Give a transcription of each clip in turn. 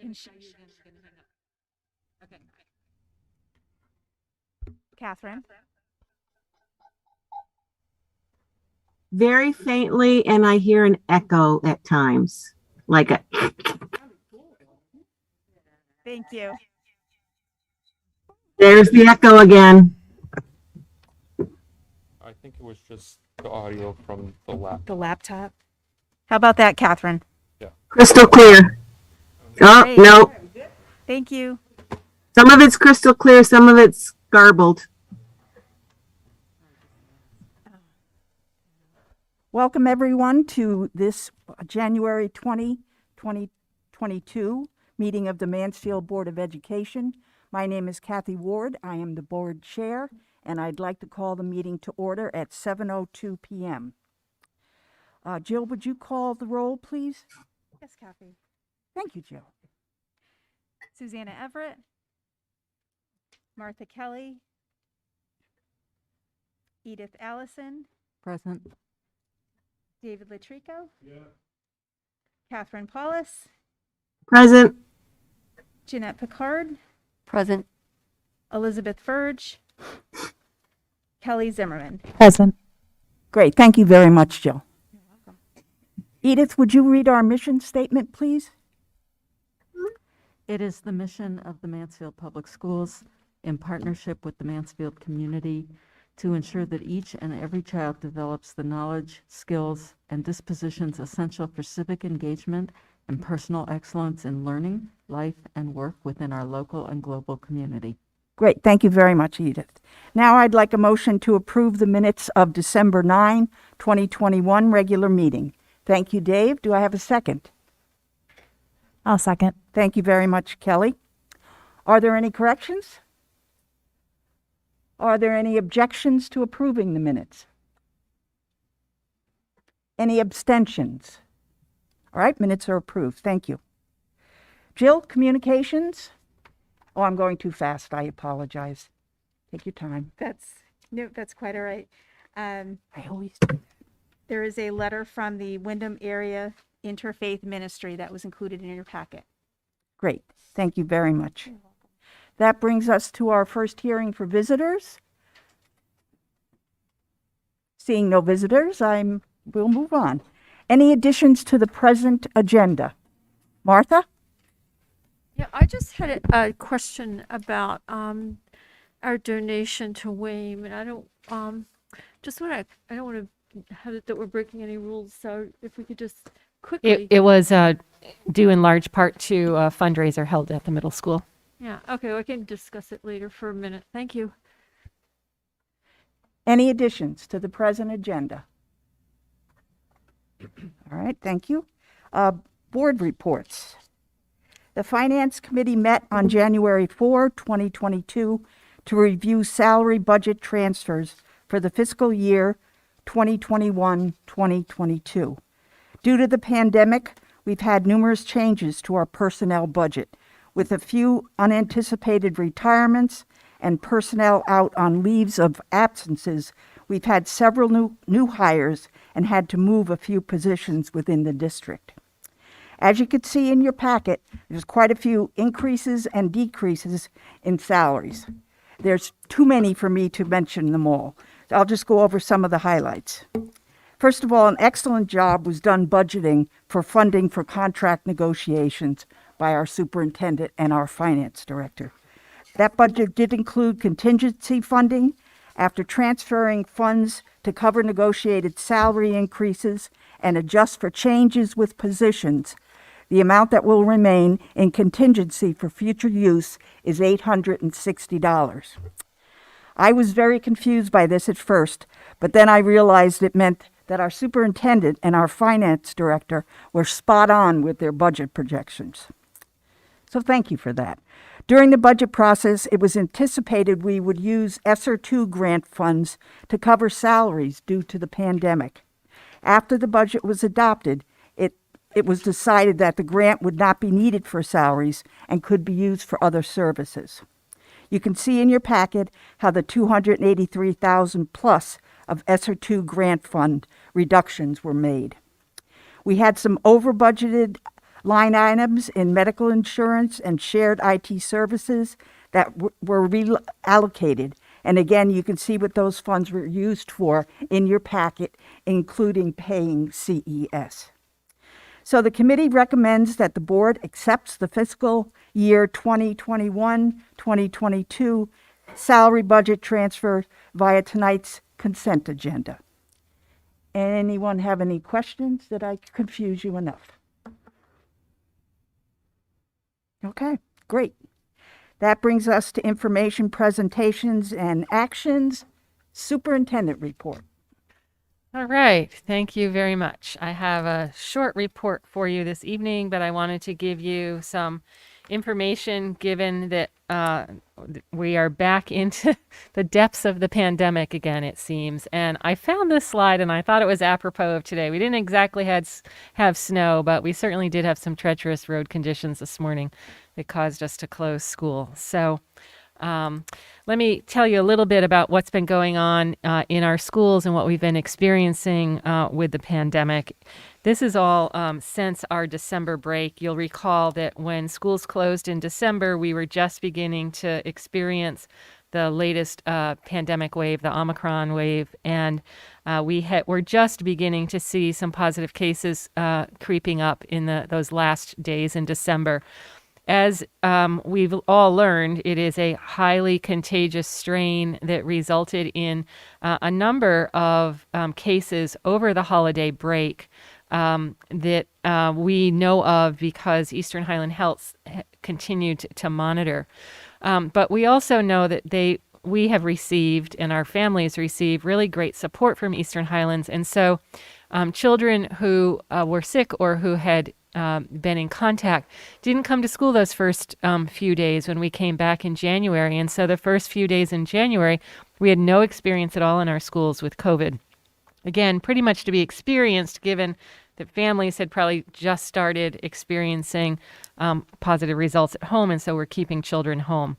Okay. Catherine? Very faintly, and I hear an echo at times, like a. Thank you. There's the echo again. I think it was just the audio from the laptop. The laptop. How about that, Catherine? Crystal clear. Oh, Great. no. Thank you. Some of it's crystal clear, some of it's garbled. Welcome, everyone, to this January 20, 2022 meeting of the Mansfield Board of Education. My name is Kathy Ward. I am the board chair, and I'd like to call the meeting to order at 7:02 p.m. Jill, would you call the roll, please? Yes, Kathy. Thank you, Jill. Susanna Everett. Martha Kelly. Edith Allison. Present. David Latrico. Yeah. Catherine Paulus. Present. Jeanette Picard. Present. Elizabeth Verge. Kelly Zimmerman. Present. Great. Thank you very much, Jill. You're welcome. Edith, would you read our mission statement, please? It is the mission of the Mansfield Public Schools, in partnership with the Mansfield community, to ensure that each and every child develops the knowledge, skills, and dispositions essential for civic engagement and personal excellence in learning, life, and work within our local and global community. Great. Thank you very much, Edith. Now I'd like a motion to approve the minutes of December 9, 2021 regular meeting. Thank you, Dave. Do I have a second? I'll second. Thank you very much, Kelly. Are there any corrections? Are there any objections to approving the minutes? Any abstentions? All right, minutes are approved. Thank you. Jill, communications? Oh, I'm going too fast. I apologize. Take your time. That's quite all right. I always do. There is a letter from the Wyndham Area Interfaith Ministry that was included in your packet. Great. Thank you very much. That brings us to our first hearing for visitors. Seeing no visitors, we'll move on. Any additions to the present agenda? Martha? Yeah, I just had a question about our donation to WAME, and I don't want to have it that we're breaking any rules. So if we could just quickly. It was due in large part to a fundraiser held at the middle school. Yeah. Okay. Well, I can discuss it later for a minute. Thank you. Any additions to the present agenda? All right, thank you. Board reports. The Finance Committee met on January 4, 2022 to review salary budget transfers for the fiscal year 2021-2022. Due to the pandemic, we've had numerous changes to our personnel budget, with a few unanticipated retirements and personnel out on leaves of absences. We've had several new hires and had to move a few positions within the district. As you can see in your packet, there's quite a few increases and decreases in salaries. There's too many for me to mention them all. I'll just go over some of the highlights. First of all, an excellent job was done budgeting for funding for contract negotiations by our superintendent and our finance director. That budget did include contingency funding. After transferring funds to cover negotiated salary increases and adjust for changes with positions, the amount that will remain in contingency for future use is $860. I was very confused by this at first, but then I realized it meant that our superintendent and our finance director were spot on with their budget projections. So thank you for that. During the budget process, it was anticipated we would use ESSER II grant funds to cover salaries due to the pandemic. After the budget was adopted, it was decided that the grant would not be needed for salaries and could be used for other services. You can see in your packet how the $283,000 plus of ESSER II grant fund reductions were made. We had some over budgeted line items in medical insurance and shared IT services that were reallocated. And again, you can see what those funds were used for in your packet, including paying CES. So the committee recommends that the board accepts the fiscal year 2021-2022 salary budget transfer via tonight's consent agenda. Anyone have any questions? Did I confuse you enough? Okay, great. That brings us to information, presentations, and actions. Superintendent report. All right, thank you very much. I have a short report for you this evening, but I wanted to give you some information given that we are back into the depths of the pandemic again, it seems. And I found this slide and I thought it was apropos of today. We didn't exactly have snow, but we certainly did have some treacherous road conditions this morning that caused us to close school. So let me tell you a little bit about what's been going on in our schools and what we've been experiencing with the pandemic. This is all since our December break. You'll recall that when schools closed in December, we were just beginning to experience the latest pandemic wave, the Omicron wave, and we're just beginning to see some positive cases creeping up in those last days in December. As we've all learned, it is a highly contagious strain that resulted in a number of cases over the holiday break that we know of because Eastern Highland Health continued to monitor. But we also know that we have received and our families received really great support from Eastern Highlands. And so children who were sick or who had been in contact didn't come to school those first few days when we came back in January. And so the first few days in January, we had no experience at all in our schools with COVID. Again, pretty much to be experienced given that families had probably just started experiencing positive results at home, and so we're keeping children home.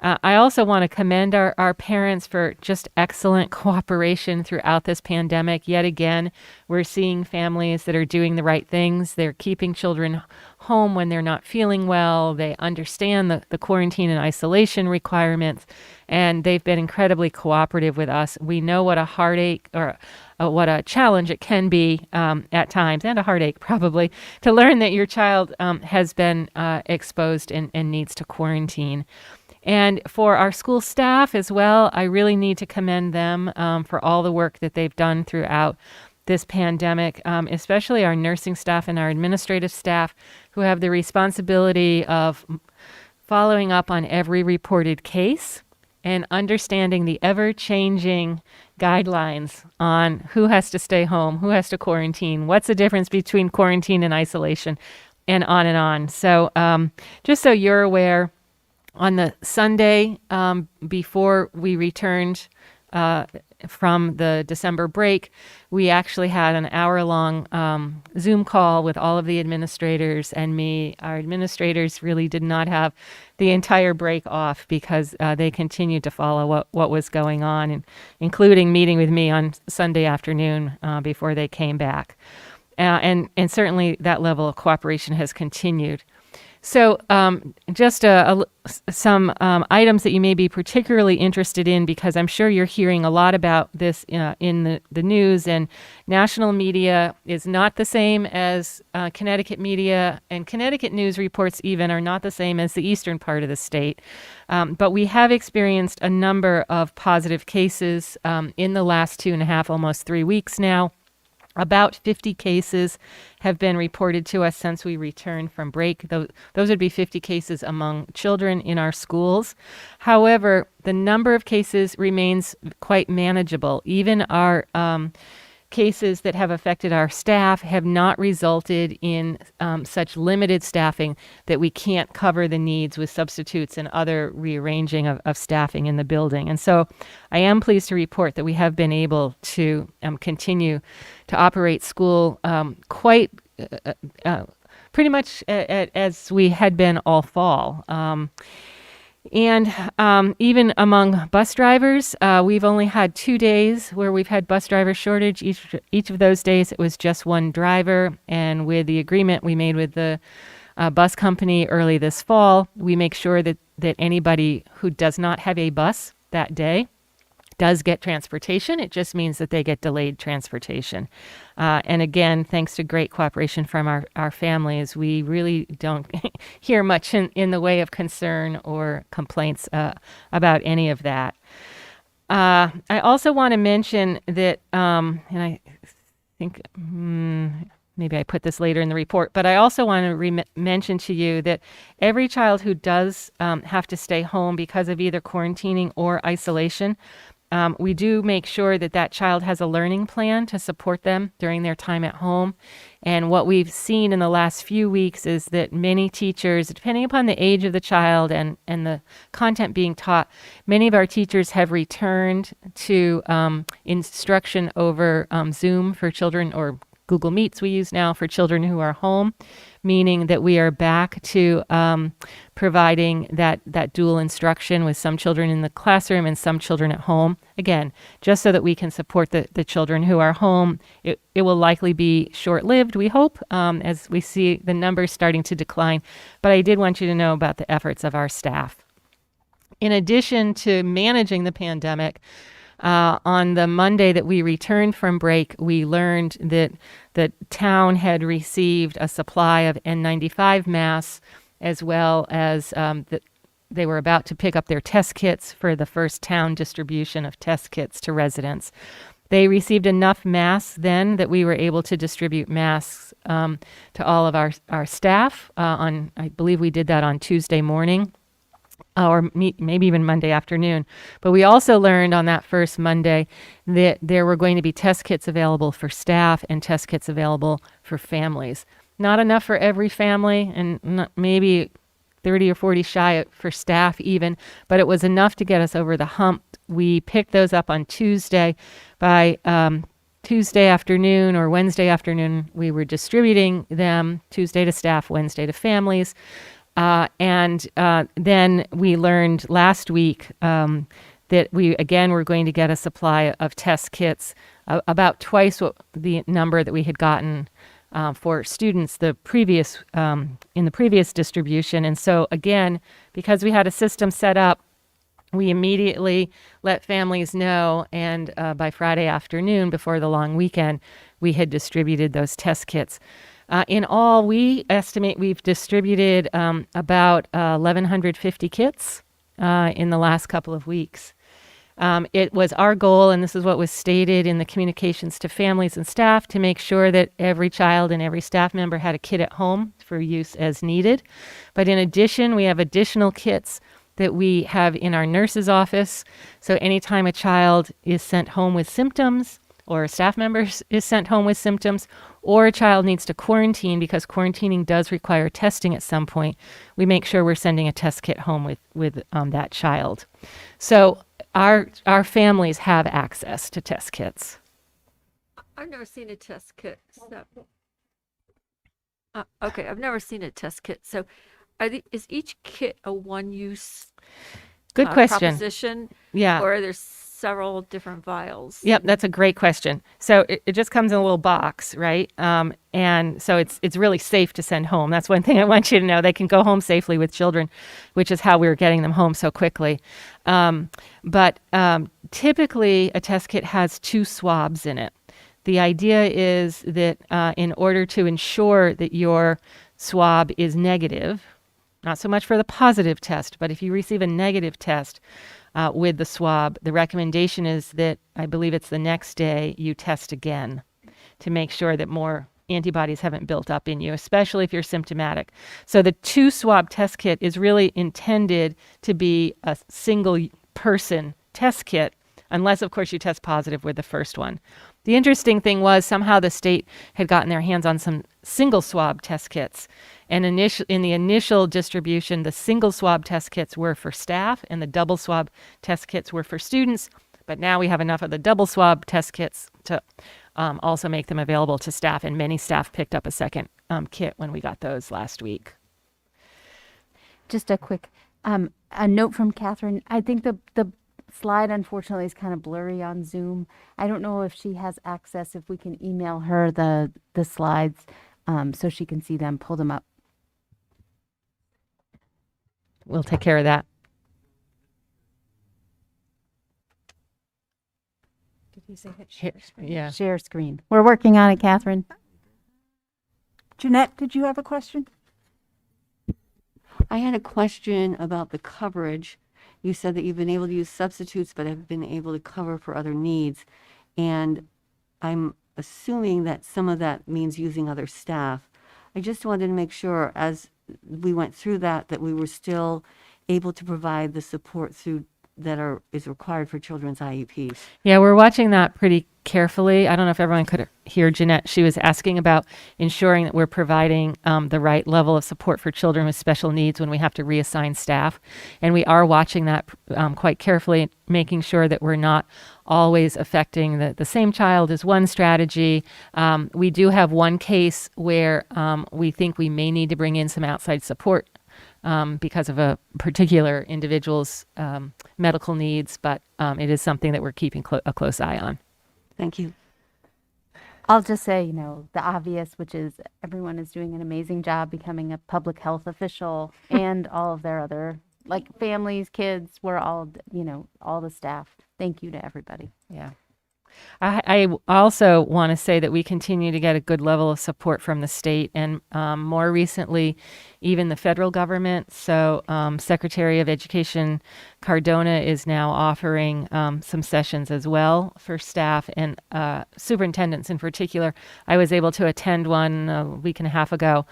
I also want to commend our parents for just excellent cooperation throughout this pandemic. Yet again, we're seeing families that are doing the right things. They're keeping children home when they're not feeling well. They understand the quarantine and isolation requirements, and they've been incredibly cooperative with us. We know what a heartache or what a challenge it can be at times, and a heartache probably, to learn that your child has been exposed and needs to quarantine. And for our school staff as well, I really need to commend them for all the work that they've done throughout this pandemic, especially our nursing staff and our administrative staff who have the responsibility of following up on every reported case and understanding the ever-changing guidelines on who has to stay home, who has to quarantine, what's the difference between quarantine and isolation, and on and on. So just so you're aware, on the Sunday before we returned from the December break, we actually had an hour-long Zoom call with all of the administrators and me. Our administrators really did not have the entire break off because they continued to follow what was going on, and including meeting with me on Sunday afternoon before they came back. And certainly that level of cooperation has continued. So just some items that you may be particularly interested in, because I'm sure you're hearing a lot about this in the news, and national media is not the same as Connecticut media, and Connecticut news reports even are not the same as the eastern part of the state. But we have experienced a number of positive cases in the last 2.5, almost 3 weeks now. About 50 cases have been reported to us since we returned from break. Those would be 50 cases among children in our schools. However, the number of cases remains quite manageable. Even our cases that have affected our staff have not resulted in such limited staffing that we can't cover the needs with substitutes and other rearranging of staffing in the building. And so I am pleased to report that we have been able to continue to operate school quite pretty much as we had been all fall. And even among bus drivers, we've only had 2 days where we've had bus driver shortage. Each of those days, it was just one driver. And with the agreement we made with the bus company early this fall, we make sure that anybody who does not have a bus that day does get transportation. It just means that they get delayed transportation. And again, thanks to great cooperation from our families, we really don't hear much in the way of concern or complaints about any of that. I also want to mention that, and I think maybe I put this later in the report, but I also want to mention to you that every child who does have to stay home because of either quarantining or isolation, we do make sure that that child has a learning plan to support them during their time at home. And what we've seen in the last few weeks is that many teachers, depending upon the age of the child and the content being taught, many of our teachers have returned to instruction over Zoom for children, or Google Meets we use now for children who are home, meaning that we are back to providing that dual instruction with some children in the classroom and some children at home. Again, just so that we can support the children who are home. It will likely be short-lived, we hope, as we see the numbers starting to decline. But I did want you to know about the efforts of our staff. In addition to managing the pandemic, on the Monday that we returned from break, we learned that the town had received a supply of N95 masks, as well as that they were about to pick up their test kits for the first town distribution of test kits to residents. They received enough masks then that we were able to distribute masks to all of our staff. I believe we did that on Tuesday morning, or maybe even Monday afternoon. But we also learned on that first Monday that there were going to be test kits available for staff and test kits available for families. Not enough for every family, and maybe 30 or 40 shy for staff even, but it was enough to get us over the hump. We picked those up on Tuesday. By Tuesday afternoon or Wednesday afternoon, we were distributing them, Tuesday to staff, Wednesday to families. And then we learned last week that we, again, were going to get a supply of test kits, about twice what the number that we had gotten for students in the previous distribution. And so, again, because we had a system set up, we immediately let families know, and by Friday afternoon, before the long weekend, we had distributed those test kits. In all, we estimate we've distributed about 1,150 kits in the last couple of weeks. It was our goal, and this is what was stated in the communications to families and staff, to make sure that every child and every staff member had a kit at home for use as needed. But in addition, we have additional kits that we have in our nurse's office. So anytime a child is sent home with symptoms, or a staff member is sent home with symptoms, or a child needs to quarantine, because quarantining does require testing at some point, we make sure we're sending a test kit home with that child. So our families have access to test kits. I've never seen a test kit. So. Okay, I've never seen a test kit. So is each kit a one-use Good question. proposition? Yeah. Or are there several different vials? Yep, that's a great question. So it just comes in a little box, right? And so it's really safe to send home. That's one thing I want you to know. They can go home safely with children, which is how we were getting them home so quickly. But typically, a test kit has 2 swabs in it. The idea is that in order to ensure that your swab is negative, not so much for the positive test, but if you receive a negative test with the swab, the recommendation is that, I believe it's the next day, you test again to make sure that more antibodies haven't built up in you, especially if you're symptomatic. So the 2 swab test kit is really intended to be a single person test kit, unless, of course, you test positive with the first one. The interesting thing was somehow the state had gotten their hands on some single swab test kits. And in the initial distribution, the single swab test kits were for staff and the double swab test kits were for students. But now we have enough of the double swab test kits to also make them available to staff. And many staff picked up a second kit when we got those last week. Just a quick, a note from Catherine. I think the slide unfortunately is kind of blurry on Zoom. I don't know if she has access, if we can email her the slides, so she can see them, pull them up. We'll take care of that. Did you say that? Here- yeah. Share screen. We're working on it, Catherine. Jeanette, did you have a question? I had a question about the coverage. You said that you've been able to use substitutes, but have been able to cover for other needs. And I'm assuming that some of that means using other staff. I just wanted to make sure as we went through that, that we were still able to provide the support through that is required for children's IEPs. Yeah, we're watching that pretty carefully. I don't know if everyone could hear Jeanette. She was asking about ensuring that we're providing the right level of support for children with special needs when we have to reassign staff. And we are watching that quite carefully, making sure that we're not always affecting the same child as one strategy. We do have one case where we think we may need to bring in some outside support because of a particular individual's medical needs, but it is something that we're keeping a close eye on. Thank you. I'll just say, the obvious, which is everyone is doing an amazing job becoming a public health official and all of their other, like families, kids, we're all, all the staff. Thank you to everybody. Yeah. I also want to say that we continue to get a good level of support from the state and more recently, even the federal government. So Secretary of Education Cardona is now offering some sessions as well for staff and superintendents in particular. I was able to attend one a week and a half ago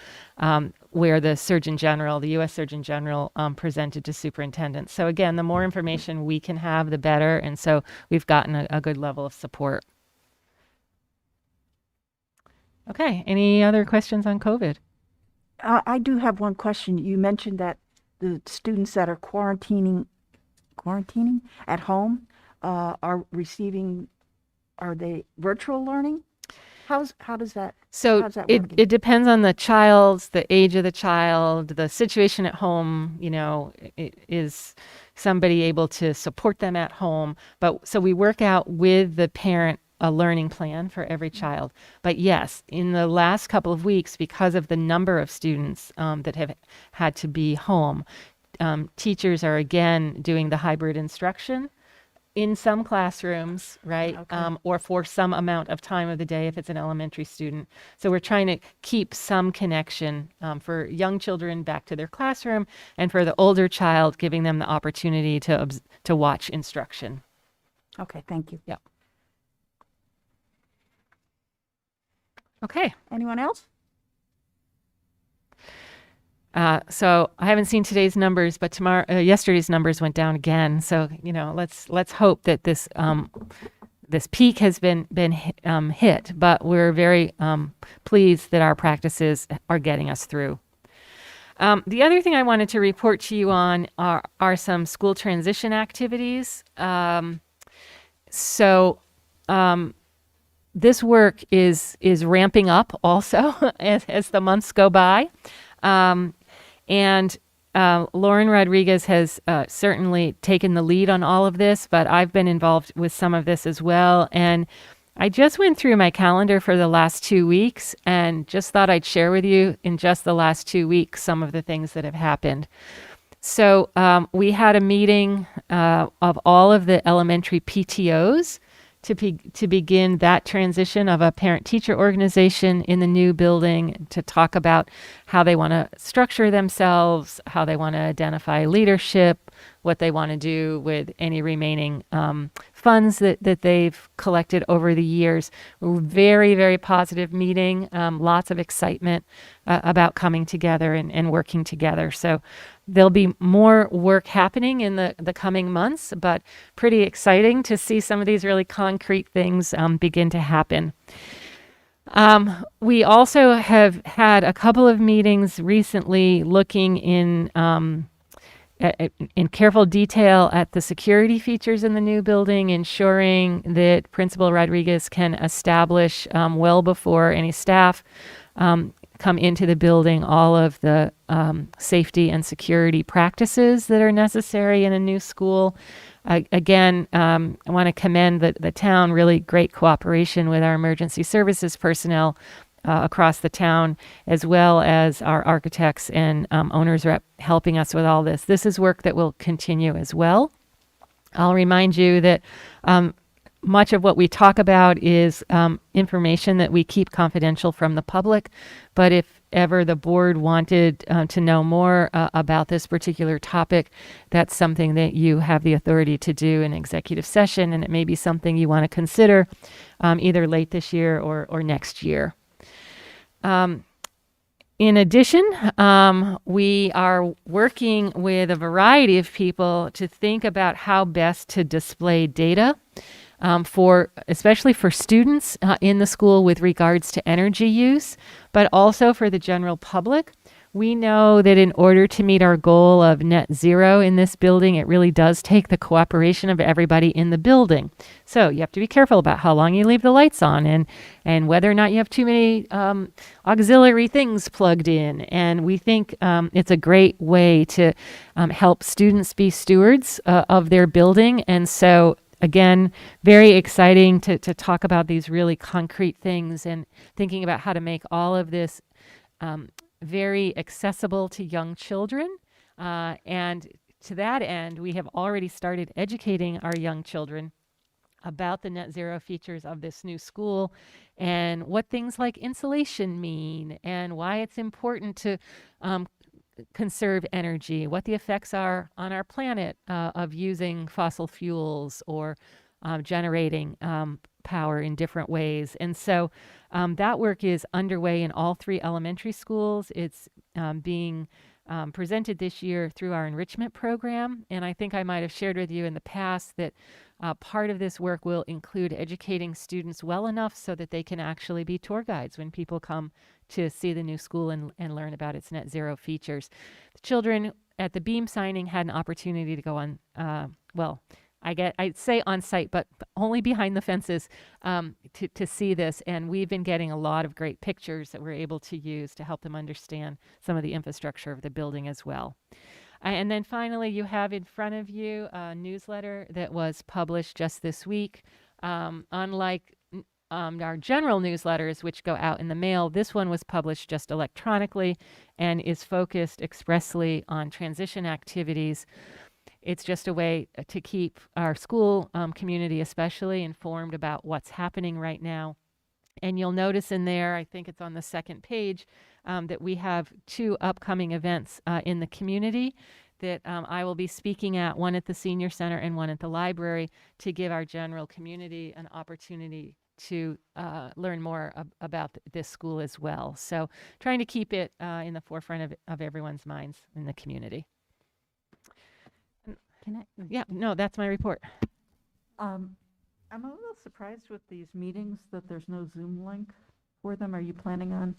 where the Surgeon General, the U.S. Surgeon General, presented to superintendents. So again, the more information we can have, the better. And so we've gotten a good level of support. Okay, any other questions on COVID? I do have one question. You mentioned that the students that are quarantining at home are they virtual learning? How does that? So how's that it working? depends on the child, the age of the child, the situation at home. Is somebody able to support them at home? But so we work out with the parent a learning plan for every child. But yes, in the last couple of weeks, because of the number of students that have had to be home, teachers are again doing the hybrid instruction in some classrooms, right? Okay. Or for some amount of time of the day if it's an elementary student. So we're trying to keep some connection for young children back to their classroom, and for the older child, giving them the opportunity to watch instruction. Okay, thank you. Yeah. Okay. Anyone else? So I haven't seen today's numbers, but yesterday's numbers went down again. So let's hope that this peak has been hit. But we're very pleased that our practices are getting us through. The other thing I wanted to report to you on are some school transition activities. This work is ramping up also as the months go by. And Lauren Rodriguez has certainly taken the lead on all of this, but I've been involved with some of this as well. And I just went through my calendar for the last 2 weeks and just thought I'd share with you in just the last 2 weeks some of the things that have happened. So we had a meeting of all of the elementary PTOs to begin that transition of a parent-teacher organization in the new building, to talk about how they want to structure themselves, how they want to identify leadership, what they want to do with any remaining funds that they've collected over the years. Very, very positive meeting, lots of excitement about coming together and working together. So there'll be more work happening in the coming months, but pretty exciting to see some of these really concrete things begin to happen. We also have had a couple of meetings recently looking in careful detail at the security features in the new building, ensuring that Principal Rodriguez can establish well before any staff come into the building all of the safety and security practices that are necessary in a new school. Again, I want to commend the town, really great cooperation with our emergency services personnel across the town, as well as our architects and owners rep helping us with all this. This is work that will continue as well. I'll remind you that much of what we talk about is information that we keep confidential from the public, but if ever the board wanted to know more about this particular topic, that's something that you have the authority to do in executive session, and it may be something you want to consider either late this year or next year. In addition, we are working with a variety of people to think about how best to display data especially for students in the school with regards to energy use, but also for the general public. We know that in order to meet our goal of net zero in this building, it really does take the cooperation of everybody in the building. So you have to be careful about how long you leave the lights on and whether or not you have too many auxiliary things plugged in. And we think it's a great way to help students be stewards of their building. And so again, very exciting to talk about these really concrete things and thinking about how to make all of this very accessible to young children. And to that end, we have already started educating our young children about the net zero features of this new school and what things like insulation mean and why it's important to conserve energy, what the effects are on our planet of using fossil fuels or generating power in different ways. And so that work is underway in all 3 elementary schools. It's being presented this year through our enrichment program. And I think I might have shared with you in the past that part of this work will include educating students well enough so that they can actually be tour guides when people come to see the new school and learn about its net zero features. The children at the beam signing had an opportunity to go on, I'd say on site, but only behind the fences to see this. And we've been getting a lot of great pictures that we're able to use to help them understand some of the infrastructure of the building as well. And then finally, you have in front of you a newsletter that was published just this week. Unlike our general newsletters, which go out in the mail, this one was published just electronically and is focused expressly on transition activities. It's just a way to keep our school community especially informed about what's happening right now. And you'll notice in there, I think it's on the second page, that we have 2 upcoming events in the community that I will be speaking at, one at the Senior Center and one at the library, to give our general community an opportunity to learn more about this school as well. So trying to keep it in the forefront of everyone's minds in the community. Yeah, no, that's my report. I'm a little surprised with these meetings that there's no Zoom link for them. Are you planning on?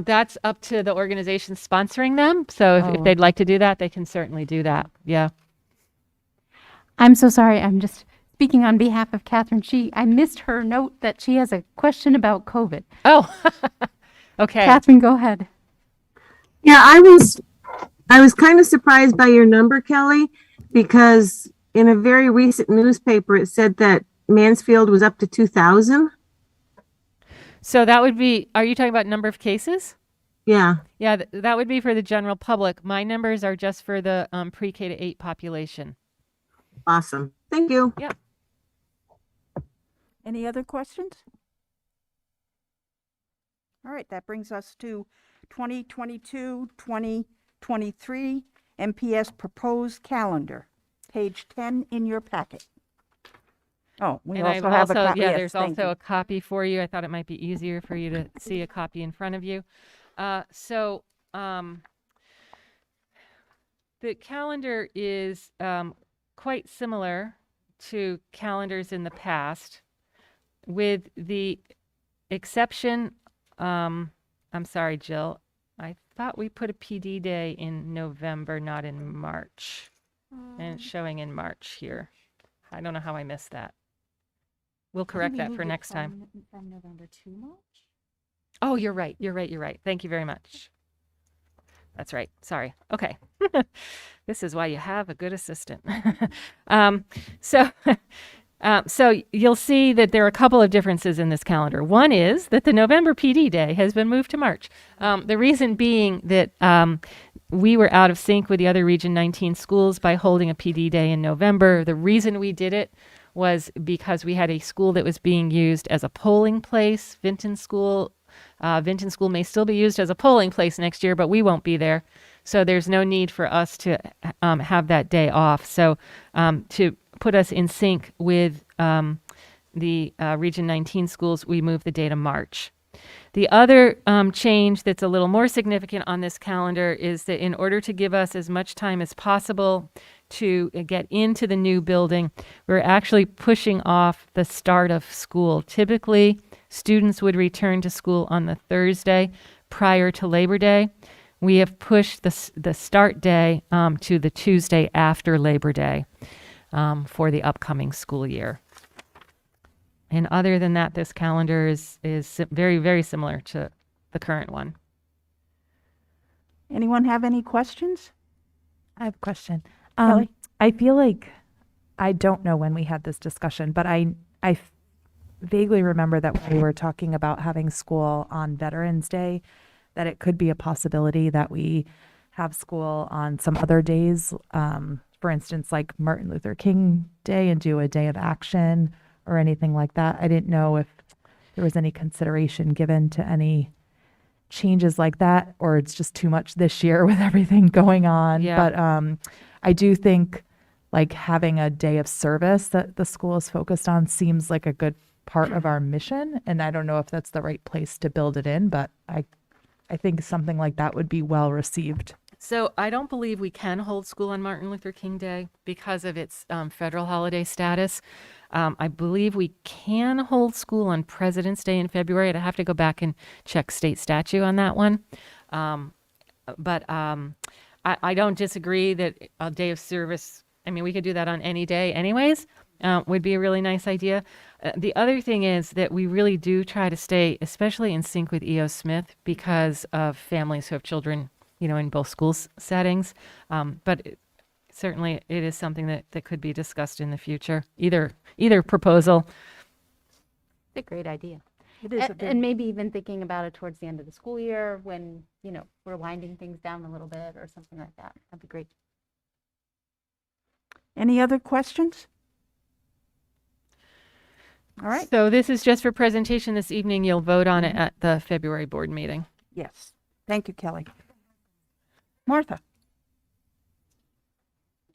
That's up to the organization sponsoring them. So if they'd like to do that, they can certainly do that. Yeah. I'm so sorry. I'm just speaking on behalf of Catherine. I missed her note that she has a question about COVID. Oh, okay. Catherine, go ahead. Yeah, I was kind of surprised by your number, Kelly, because in a very recent newspaper, it said that Mansfield was up to 2,000. So that would be, are you talking about number of cases? Yeah. Yeah, that would be for the general public. My numbers are just for the pre-K to 8 population. Awesome. Thank you. Yeah. Any other questions? All right, that brings us to 2022-2023 MPS proposed calendar, page 10 in your packet. Oh, we And also have a copy. yeah, Yes, there's thank also you. a copy for you. I thought it might be easier for you to see a copy in front of you. The calendar is quite similar to calendars in the past, with the exception, I'm sorry, Jill, I thought we put a PD day in November, not in March. And it's showing in March here. I don't know how I missed that. We'll correct that for next time. From November to March? Oh, you're right. You're right. You're right. Thank you very much. That's right. Sorry. Okay. This is why you have a good assistant. So, so you'll see that there are a couple of differences in this calendar. One is that the November PD day has been moved to March. The reason being that we were out of sync with the other Region 19 schools by holding a PD day in November. The reason we did it was because we had a school that was being used as a polling place, Vinton School. Vinton School may still be used as a polling place next year, but we won't be there. So there's no need for us to have that day off. So to put us in sync with the Region 19 schools, we moved the day to March. The other change that's a little more significant on this calendar is that in order to give us as much time as possible to get into the new building, we're actually pushing off the start of school. Typically, students would return to school on the Thursday prior to Labor Day. We have pushed the start day to the Tuesday after Labor Day for the upcoming school year. And other than that, this calendar is very, very similar to the current one. Anyone have any questions? I have a question. Kelly? I feel like I don't know when we had this discussion, but I vaguely remember that when we were talking about having school on Veterans Day, that it could be a possibility that we have school on some other days, for instance, like Martin Luther King Day, and do a day of action or anything like that. I didn't know if there was any consideration given to any changes like that, or it's just too much this year with everything going on. Yeah. But I do think like having a day of service that the school is focused on seems like a good part of our mission. And I don't know if that's the right place to build it in, but I think something like that would be well received. So I don't believe we can hold school on Martin Luther King Day because of its federal holiday status. I believe we can hold school on President's Day in February. I'd have to go back and check state statute on that one. But I don't disagree that a day of service, I mean, we could do that on any day anyways, would be a really nice idea. The other thing is that we really do try to stay, especially in sync with E.O. Smith, because of families who have children, you know, in both school settings. But certainly it is something that could be discussed in the future, either proposal. It's a great idea. It is And maybe even thinking about it towards the end of the school year when, you know, we're winding things down a little bit or something like that. That'd be great. Any other questions? All right. So this is just for presentation this evening. You'll vote on it at the February board meeting. Yes. Thank you, Kelly. Martha?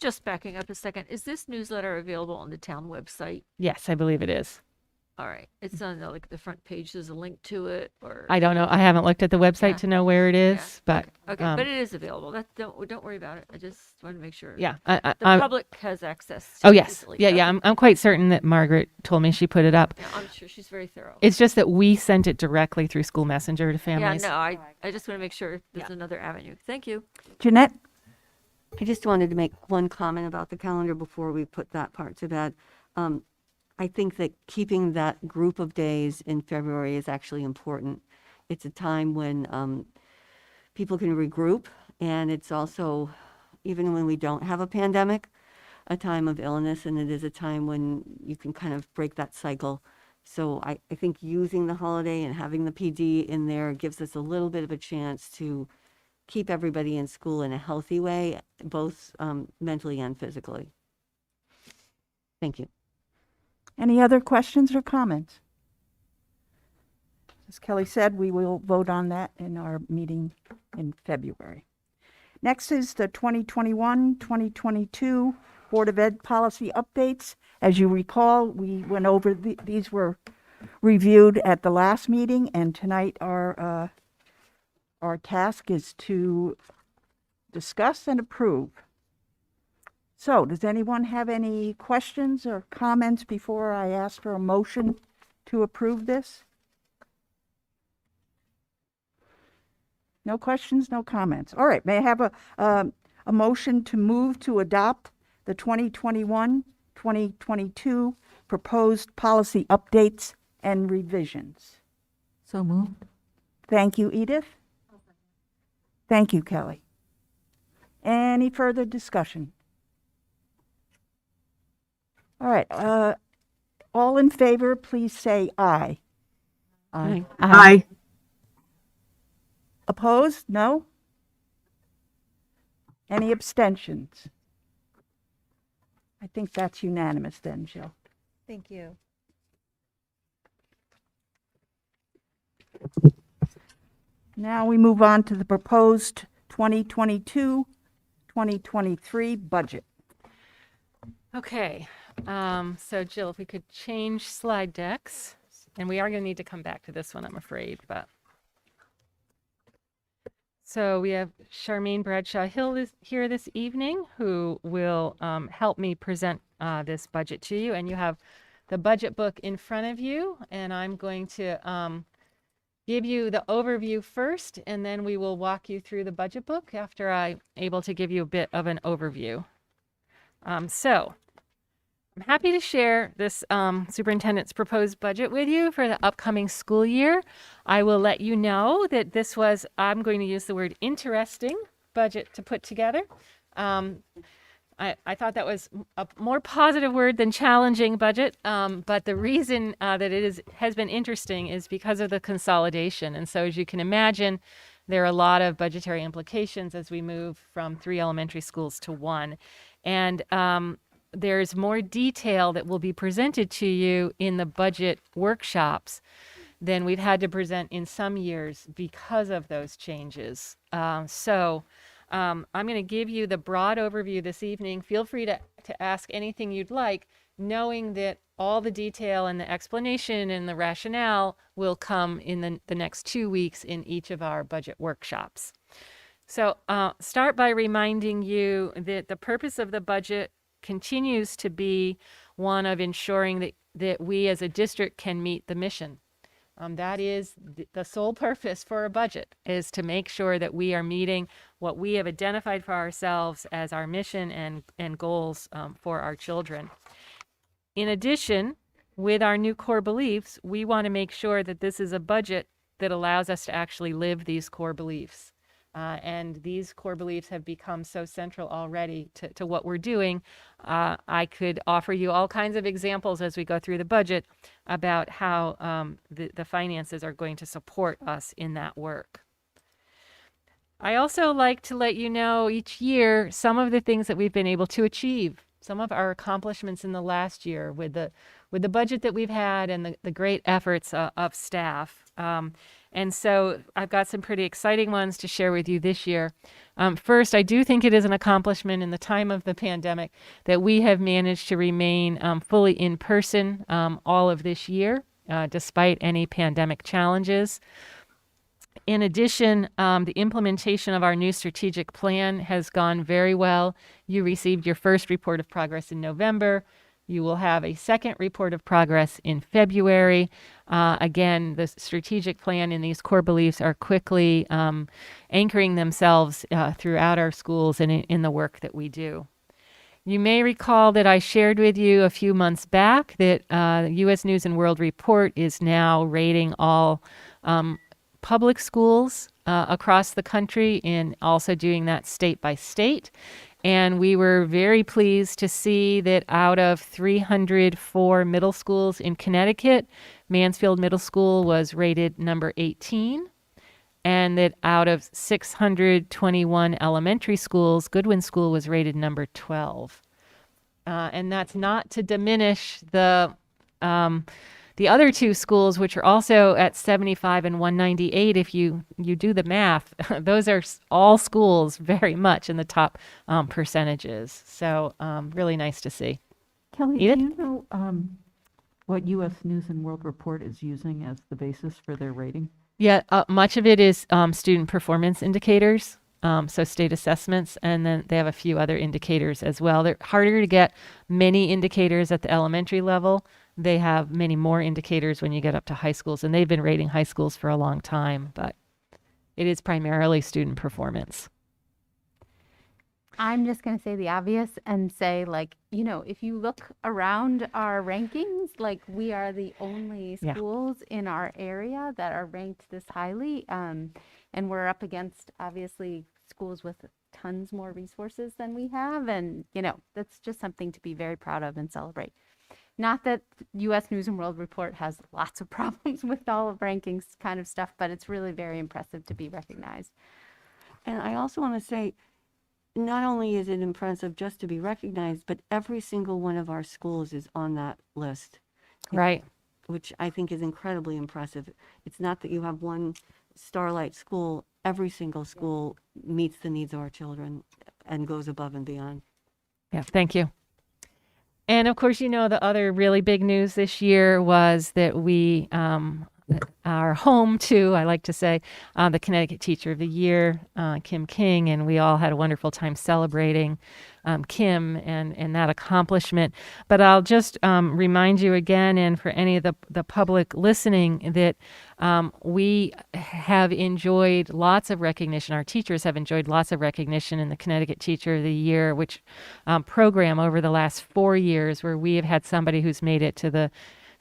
Just backing up a second, is this newsletter available on the town website? Yes, I believe it is. All right, it's on like the front page, there's a link to it, or? I don't know. I haven't looked at the website Yeah. to know where it is, but Okay, but it is available, don't worry about it, I just want to make sure. yeah. The I'm- public has access to oh it yes, easily. yeah. I'm quite certain that Margaret told me she put it up. Yeah, I'm sure she's very thorough. It's just that we sent it directly through School Messenger to Yeah, families. no, I just want to make sure there's another avenue. Thank you. Jeanette? I just wanted to make one comment about the calendar before we put that part to bed. I think that keeping that group of days in February is actually important. It's a time when people can regroup, and it's also, even when we don't have a pandemic, a time of illness, and it is a time when you can kind of break that cycle. So I think using the holiday and having the PD in there gives us a little bit of a chance to keep everybody in school in a healthy way, both mentally and physically. Thank you. Any other questions or comments? As Kelly said, we will vote on that in our meeting in February. Next is the 2021-2022 Board of Ed policy updates. As you recall, we went over, these were reviewed at the last meeting, and tonight our task is to discuss and approve. So, does anyone have any questions or comments before I ask for a motion to approve this? No questions, no comments. All right, may I have a motion to move to adopt the 2021-2022 proposed policy updates and revisions? So moved. Thank you, Edith. Thank you, Kelly. Any further discussion? All right, all in favor, please say aye. Aye. Aye. Opposed? No? Any abstentions? I think that's unanimous then, Jill. Thank you. Now we move on to the proposed 2022-2023 budget. Okay, so Jill, if we could change slide decks, and we are going to need to come back to this one, I'm afraid, but. So we have Charmaine Bradshaw Hill here this evening, who will help me present this budget to you. And you have the budget book in front of you, and I'm going to give you the overview first, and then we will walk you through the budget book after I'm able to give you a bit of an overview. So I'm happy to share this superintendent's proposed budget with you for the upcoming school year. I will let you know that this was, I'm going to use the word interesting budget to put together. I thought that was a more positive word than challenging budget, but the reason that it has been interesting is because of the consolidation. And so as you can imagine, there are a lot of budgetary implications as we move from 3 elementary schools to 1. And there's more detail that will be presented to you in the budget workshops than we've had to present in some years because of those changes. So I'm going to give you the broad overview this evening. Feel free to ask anything you'd like, knowing that all the detail and the explanation and the rationale will come in the next 2 weeks in each of our budget workshops. So start by reminding you that the purpose of the budget continues to be one of ensuring that we as a district can meet the mission. That is the sole purpose for a budget, is to make sure that we are meeting what we have identified for ourselves as our mission and goals for our children. In addition, with our new core beliefs, we want to make sure that this is a budget that allows us to actually live these core beliefs. And these core beliefs have become so central already to what we're doing. I could offer you all kinds of examples as we go through the budget about how the finances are going to support us in that work. I also like to let you know each year some of the things that we've been able to achieve, some of our accomplishments in the last year with the budget that we've had and the great efforts of staff. And so I've got some pretty exciting ones to share with you this year. First, I do think it is an accomplishment in the time of the pandemic that we have managed to remain fully in person all of this year, despite any pandemic challenges. In addition, the implementation of our new strategic plan has gone very well. You received your first report of progress in November. You will have a second report of progress in February. Again, the strategic plan and these core beliefs are quickly anchoring themselves throughout our schools and in the work that we do. You may recall that I shared with you a few months back that U.S. News and World Report is now rating all public schools across the country and also doing that state by state. And we were very pleased to see that out of 304 middle schools in Connecticut, Mansfield Middle School was rated number 18. And that out of 621 elementary schools, Goodwin School was rated number 12. And that's not to diminish the other 2 schools, which are also at 75 and 198, if you do the math, those are all schools very much in the top percentages. So really nice to see. Kelly, Edith? do you know what U.S. News and World Report is using as the basis for their rating? Yeah, much of it is student performance indicators, so state assessments, and then they have a few other indicators as well. They're harder to get many indicators at the elementary level. They have many more indicators when you get up to high schools, and they've been rating high schools for a long time, but it is primarily student performance. I'm just going to say the obvious and say, like, you know, if you look around our rankings, like, we are the only Yeah. schools in our area that are ranked this highly. And we're up against, obviously, schools with tons more resources than we have. And, you know, that's just something to be very proud of and celebrate. Not that U.S. News and World Report has lots of problems with all of rankings kind of stuff, but it's really very impressive to be recognized. And I also want to say, not only is it impressive just to be recognized, but every single one of our schools is on that list, Right. which I think is incredibly impressive. It's not that you have one starlight school. Every single school meets the needs of our children and goes above and beyond. Yeah, thank you. And of course, you know, the other really big news this year was that we are home to, I like to say, the Connecticut Teacher of the Year, Kim King, and we all had a wonderful time celebrating Kim and that accomplishment. But I'll just remind you again, and for any of the public listening, that we have enjoyed lots of recognition. Our teachers have enjoyed lots of recognition in the Connecticut Teacher of the Year, which program over the last 4 years, where we have had somebody who's made it to the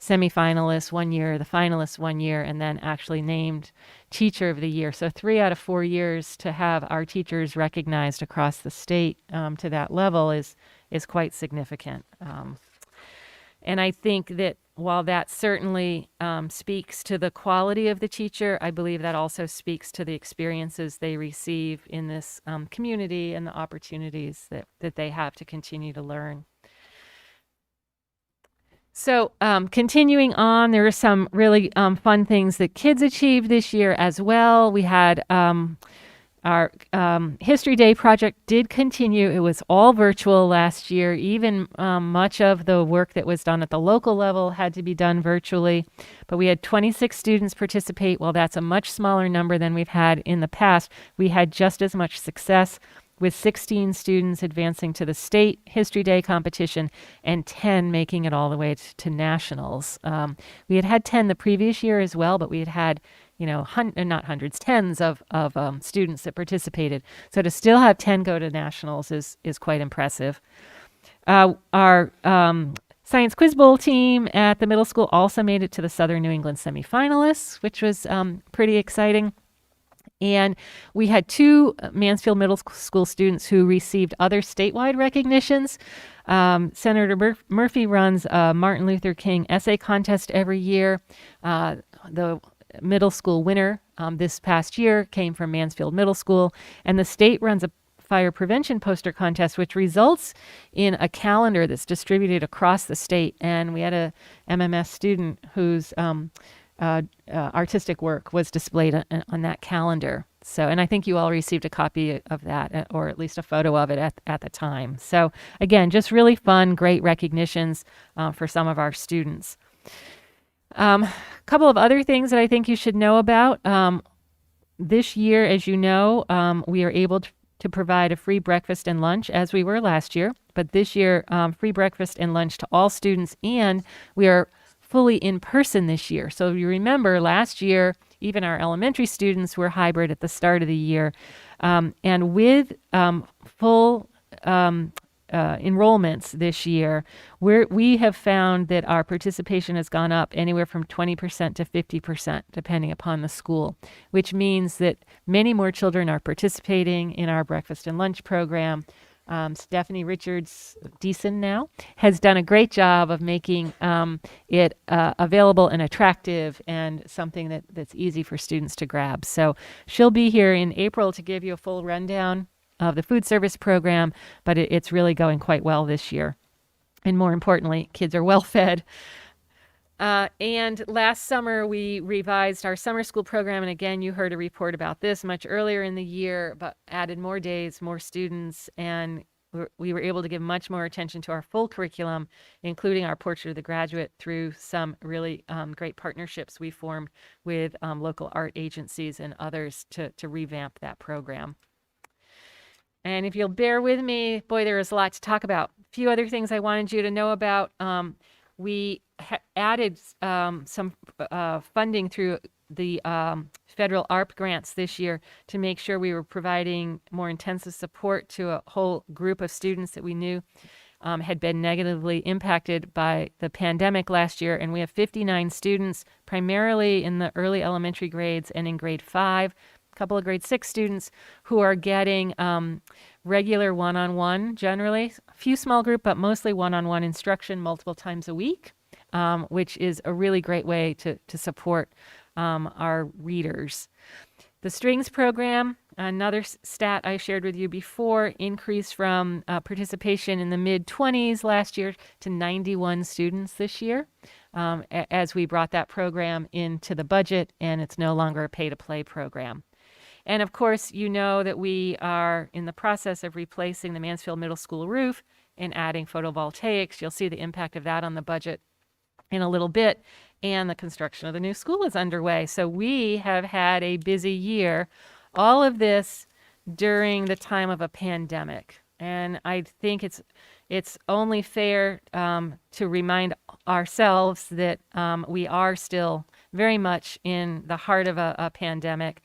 semifinalists one year, the finalists one year, and then actually named Teacher of the Year. So 3 out of 4 years to have our teachers recognized across the state to that level is quite significant. And I think that while that certainly speaks to the quality of the teacher, I believe that also speaks to the experiences they receive in this community and the opportunities that they have to continue to learn. So continuing on, there are some really fun things that kids achieved this year as well. We had our History Day project did continue. It was all virtual last year. Even much of the work that was done at the local level had to be done virtually. But we had 26 students participate. Well, that's a much smaller number than we've had in the past. We had just as much success, with 16 students advancing to the state History Day competition and 10 making it all the way to nationals. We had 10 the previous year as well, but we had you know, not hundreds, tens of students that participated. So to still have 10 go to nationals is quite impressive. Our Science Quiz Bowl team at the middle school also made it to the Southern New England semifinalists, which was pretty exciting. And we had 2 Mansfield Middle School students who received other statewide recognitions. Senator Murphy runs a Martin Luther King essay contest every year. The middle school winner this past year came from Mansfield Middle School. And the state runs a fire prevention poster contest, which results in a calendar that's distributed across the state. And we had a MMS student whose artistic work was displayed on that calendar. So, and I think you all received a copy of that, or at least a photo of it at the time. So again, just really fun, great recognitions for some of our students. A couple of other things that I think you should know about. This year, as you know, we are able to provide a free breakfast and lunch, as we were last year. But this year, free breakfast and lunch to all students, and we are fully in person this year. So you remember last year, even our elementary students were hybrid at the start of the year. And with full enrollments this year, we have found that our participation has gone up anywhere from 20% to 50%, depending upon the school, which means that many more children are participating in our breakfast and lunch program. Stephanie Richards Deason now has done a great job of making it available and attractive and something that's easy for students to grab. So she'll be here in April to give you a full rundown of the food service program, but it's really going quite well this year. And more importantly, kids are well fed. And last summer, we revised our summer school program. And again, you heard a report about this much earlier in the year, but added more days, more students, and we were able to give much more attention to our full curriculum, including our Portrait of the Graduate, through some really great partnerships we formed with local art agencies and others to revamp that program. And if you'll bear with me, boy, there is a lot to talk about. A few other things I wanted you to know about. We added some funding through the federal ARP grants this year to make sure we were providing more intensive support to a whole group of students that we knew had been negatively impacted by the pandemic last year. And we have 59 students, primarily in the early elementary grades and in grade 5, a couple of grade 6 students who are getting regular one-on-one, generally, a few small group, but mostly one-on-one instruction multiple times a week, which is a really great way to support our readers. The strings program, another stat I shared with you before, increased from participation in the mid-20s last year to 91 students this year, as we brought that program into the budget, and it's no longer a pay-to-play program. And of course, you know that we are in the process of replacing the Mansfield Middle School roof and adding photovoltaics. You'll see the impact of that on the budget in a little bit. And the construction of the new school is underway. So we have had a busy year. All of this during the time of a pandemic. And I think it's only fair to remind ourselves that we are still very much in the heart of a pandemic,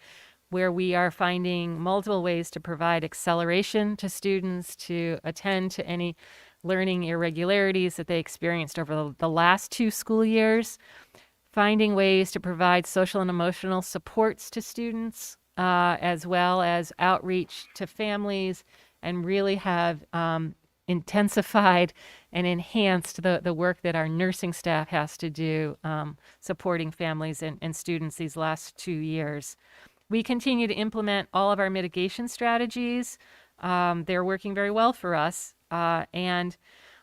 where we are finding multiple ways to provide acceleration to students to attend to any learning irregularities that they experienced over the last 2 school years, finding ways to provide social and emotional supports to students, as well as outreach to families, and really have intensified and enhanced the work that our nursing staff has to do supporting families and students these last 2 years. We continue to implement all of our mitigation strategies. They're working very well for us. And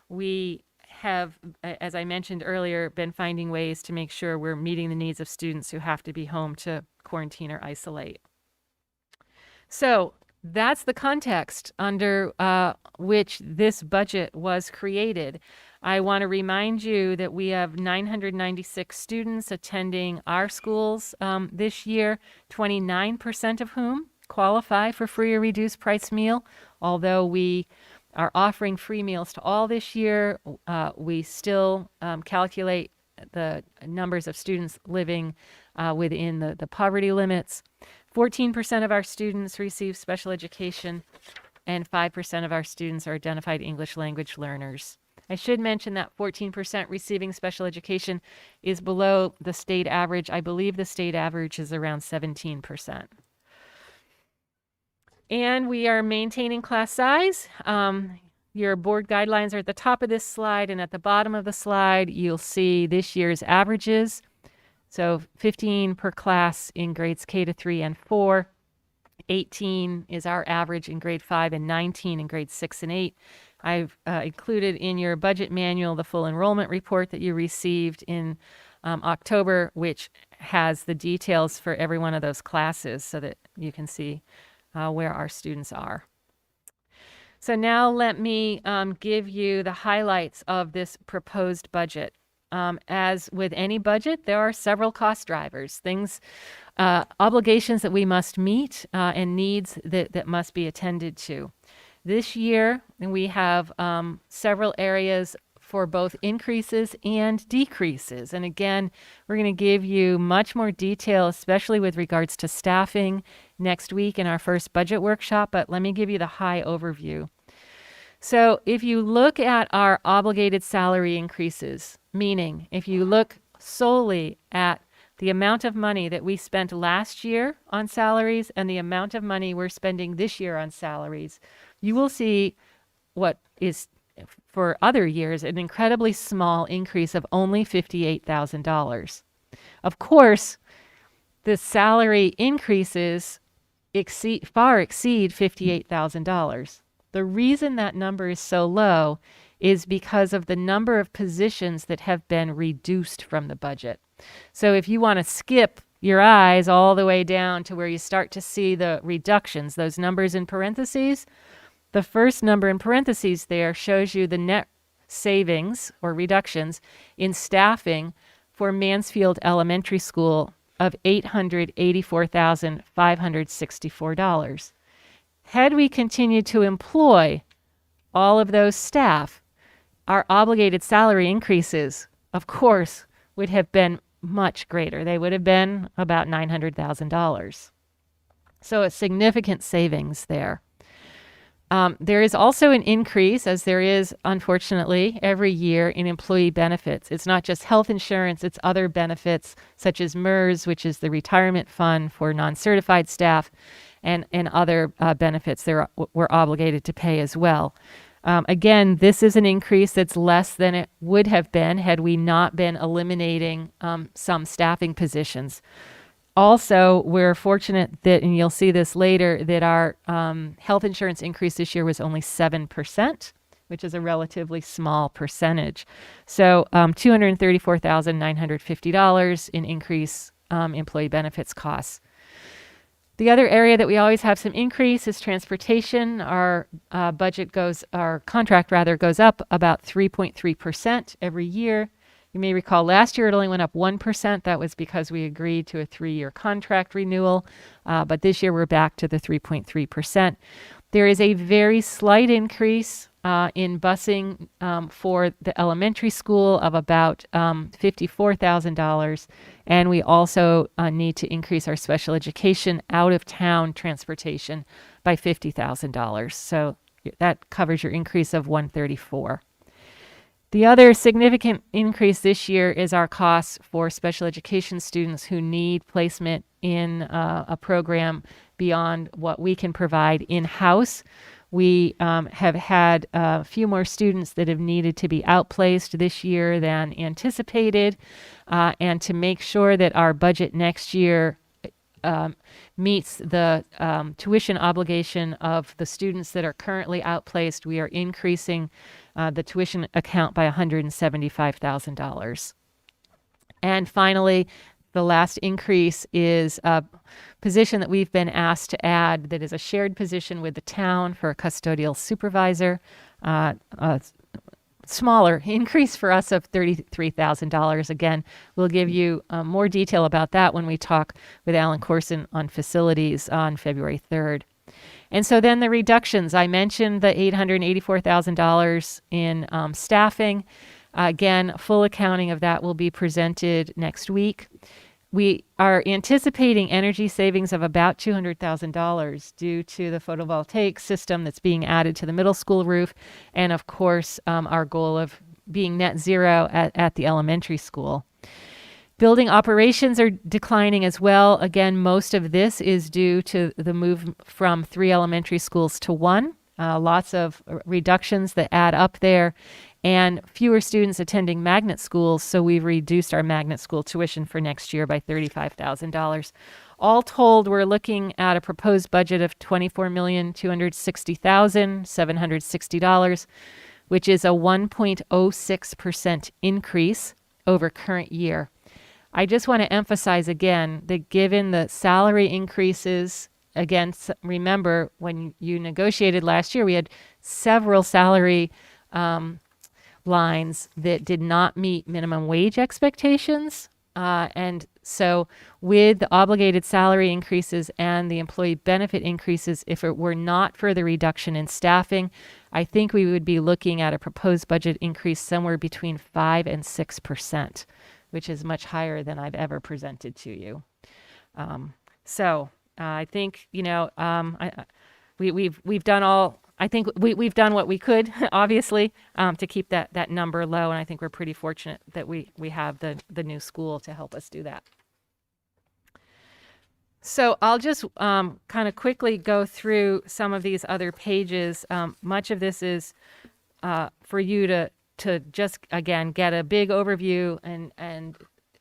we have, as I mentioned earlier, been finding ways to make sure we're meeting the needs of students who have to be home to quarantine or isolate. So that's the context under which this budget was created. I want to remind you that we have 996 students attending our schools this year, 29% of whom qualify for free or reduced price meal. Although we are offering free meals to all this year, we still calculate the numbers of students living within the poverty limits. 14% of our students receive special education, and 5% of our students are identified English language learners. I should mention that 14% receiving special education is below the state average. I believe the state average is around 17%. And we are maintaining class size. Your board guidelines are at the top of this slide, and at the bottom of the slide, you'll see this year's averages. So 15 per class in grades K to 3 and 4. 18 is our average in grade 5 and 19 in grades 6 and 8. I've included in your budget manual the full enrollment report that you received in October, which has the details for every one of those classes so that you can see where our students are. So now let me give you the highlights of this proposed budget. As with any budget, there are several cost drivers, obligations that we must meet and needs that must be attended to. This year, we have several areas for both increases and decreases. And again, we're going to give you much more detail, especially with regards to staffing next week in our first budget workshop, but let me give you the high overview. So if you look at our obligated salary increases, meaning if you look solely at the amount of money that we spent last year on salaries and the amount of money we're spending this year on salaries, you will see what is, for other years, an incredibly small increase of only $58,000. Of course, the salary increases far exceed $58,000. The reason that number is so low is because of the number of positions that have been reduced from the budget. So if you want to skip your eyes all the way down to where you start to see the reductions, those numbers in parentheses, the first number in parentheses there shows you the net savings or reductions in staffing for Mansfield Elementary School of $884,564. Had we continued to employ all of those staff, our obligated salary increases, of course, would have been much greater. They would have been about $900,000. So a significant savings there. There is also an increase, as there is, unfortunately, every year in employee benefits. It's not just health insurance, it's other benefits such as MERS, which is the retirement fund for non-certified staff, and other benefits we're obligated to pay as well. Again, this is an increase that's less than it would have been had we not been eliminating some staffing positions. Also, we're fortunate that, and you'll see this later, that our health insurance increase this year was only 7%, which is a relatively small percentage. So $234,950 in increase employee benefits costs. The other area that we always have some increase is transportation. Our contract goes up about 3.3% every year. You may recall last year it only went up 1%. That was because we agreed to a 3-year contract renewal. But this year we're back to the 3.3%. There is a very slight increase in busing for the elementary school of about $54,000. And we also need to increase our special education out-of-town transportation by $50,000. So that covers your increase of $134,000. The other significant increase this year is our costs for special education students who need placement in a program beyond what we can provide in-house. We have had a few more students that have needed to be outplaced this year than anticipated, and to make sure that our budget next year meets the tuition obligation of the students that are currently outplaced, we are increasing the tuition account by $175,000. And finally, the last increase is a position that we've been asked to add that is a shared position with the town for a custodial supervisor. A smaller increase for us of $33,000. Again, we'll give you more detail about that when we talk with Alan Corson on facilities on February 3rd. And so then the reductions, I mentioned the $884,000 in staffing. Again, full accounting of that will be presented next week. We are anticipating energy savings of about $200,000 due to the photovoltaic system that's being added to the middle school roof, and of course, our goal of being net zero at the elementary school. Building operations are declining as well. Again, most of this is due to the move from 3 elementary schools to 1. Lots of reductions that add up there, and fewer students attending magnet schools, so we've reduced our magnet school tuition for next year by $35,000. All told, we're looking at a proposed budget of $24,260,760, which is a 1.06% increase over current year. I just want to emphasize again that given the salary increases, again, remember when you negotiated last year, we had several salary lines that did not meet minimum wage expectations. And so with the obligated salary increases and the employee benefit increases, if it were not for the reduction in staffing, I think we would be looking at a proposed budget increase somewhere between 5 and 6%, which is much higher than I've ever presented to you. I think, we've done all. I think we've done what we could, obviously, to keep that number low, and I think we're pretty fortunate that we have the new school to help us do that. So I'll just kind of quickly go through some of these other pages. Much of this is for you to just, again, get a big overview and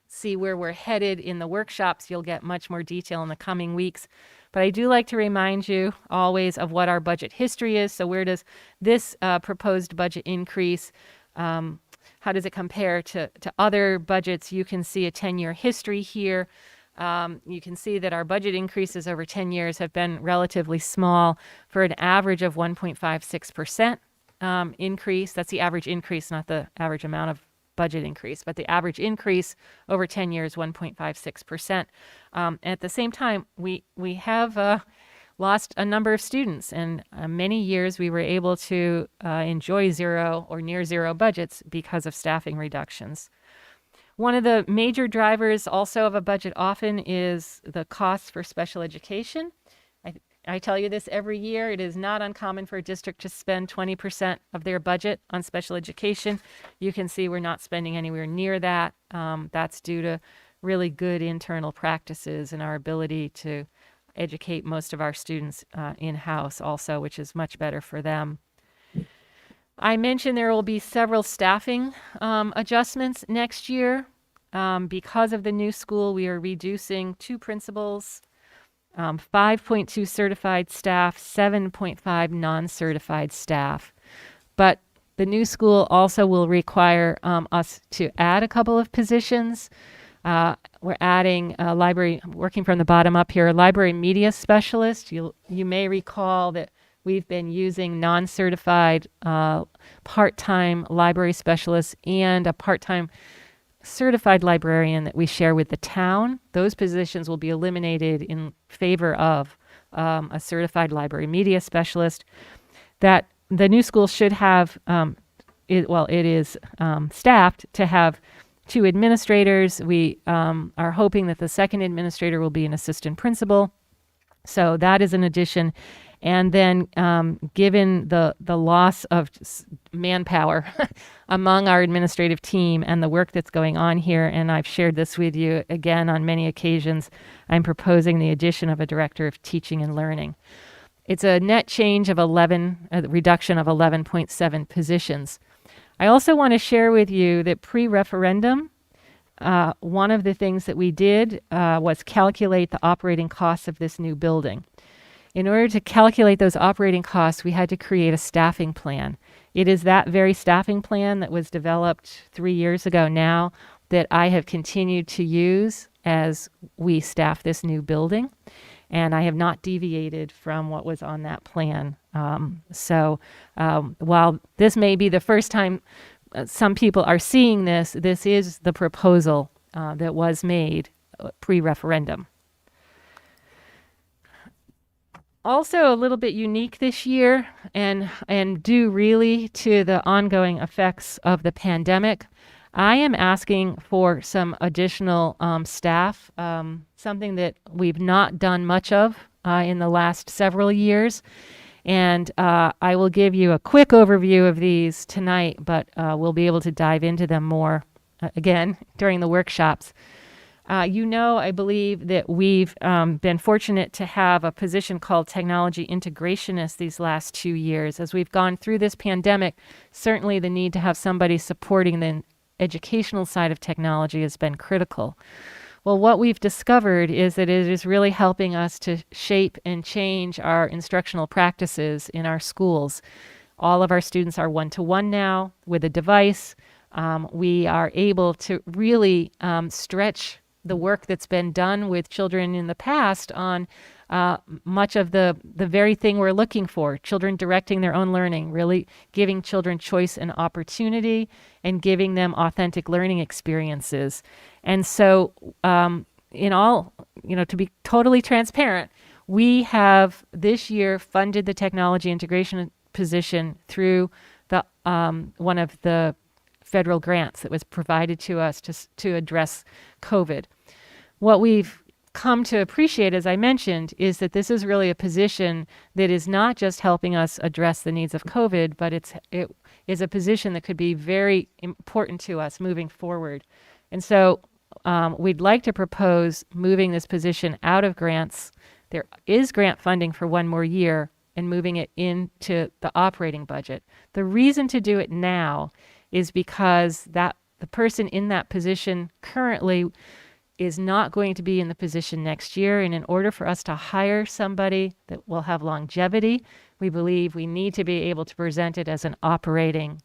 see where we're headed in the workshops. You'll get much more detail in the coming weeks. But I do like to remind you always of what our budget history is. So where does this proposed budget increase, how does it compare to other budgets? You can see a 10-year history here. You can see that our budget increases over 10 years have been relatively small for an average of 1.56% increase. That's the average increase, not the average amount of budget increase, but the average increase over 10 years, 1.56%. At the same time, we have lost a number of students, and many years we were able to enjoy zero or near zero budgets because of staffing reductions. One of the major drivers also of a budget often is the costs for special education. I tell you this every year. It is not uncommon for a district to spend 20% of their budget on special education. You can see we're not spending anywhere near that. That's due to really good internal practices and our ability to educate most of our students in-house also, which is much better for them. I mentioned there will be several staffing adjustments next year. Because of the new school, we are reducing 2 principals, 5.2 certified staff, 7.5 non-certified staff. But the new school also will require us to add a couple of positions. We're adding a library, working from the bottom up here, a library media specialist. You may recall that we've been using non-certified part-time library specialists and a part-time certified librarian that we share with the town. Those positions will be eliminated in favor of a certified library media specialist. That the new school should have, it is staffed to have 2 administrators. We are hoping that the second administrator will be an assistant principal. So that is an addition. And then given the loss of manpower among our administrative team and the work that's going on here, and I've shared this with you again on many occasions, I'm proposing the addition of a director of teaching and learning. It's a net change of a reduction of 11.7 positions. I also want to share with you that pre-referendum, one of the things that we did was calculate the operating costs of this new building. In order to calculate those operating costs, we had to create a staffing plan. It is that very staffing plan that was developed 3 years ago now that I have continued to use as we staff this new building. And I have not deviated from what was on that plan. While this may be the first time some people are seeing this, this is the proposal that was made pre-referendum. Also a little bit unique this year and due really to the ongoing effects of the pandemic, I am asking for some additional staff, something that we've not done much of in the last several years. And I will give you a quick overview of these tonight, but we'll be able to dive into them more again during the workshops. I believe that we've been fortunate to have a position called technology integrationist these last 2 years. As we've gone through this pandemic, certainly the need to have somebody supporting the educational side of technology has been critical. Well, what we've discovered is that it is really helping us to shape and change our instructional practices in our schools. All of our students are one-to-one now with a device. We are able to really stretch the work that's been done with children in the past on much of the very thing we're looking for, children directing their own learning, really giving children choice and opportunity and giving them authentic learning experiences. And so to be totally transparent, we have this year funded the technology integration position through the one of the federal grants that was provided to us to address COVID. What we've come to appreciate, as I mentioned, is that this is really a position that is not just helping us address the needs of COVID, but it is a position that could be very important to us moving forward. And so we'd like to propose moving this position out of grants. There is grant funding for 1 more year and moving it into the operating budget. The reason to do it now is because the person in that position currently is not going to be in the position next year. And in order for us to hire somebody that will have longevity, we believe we need to be able to present it as an operating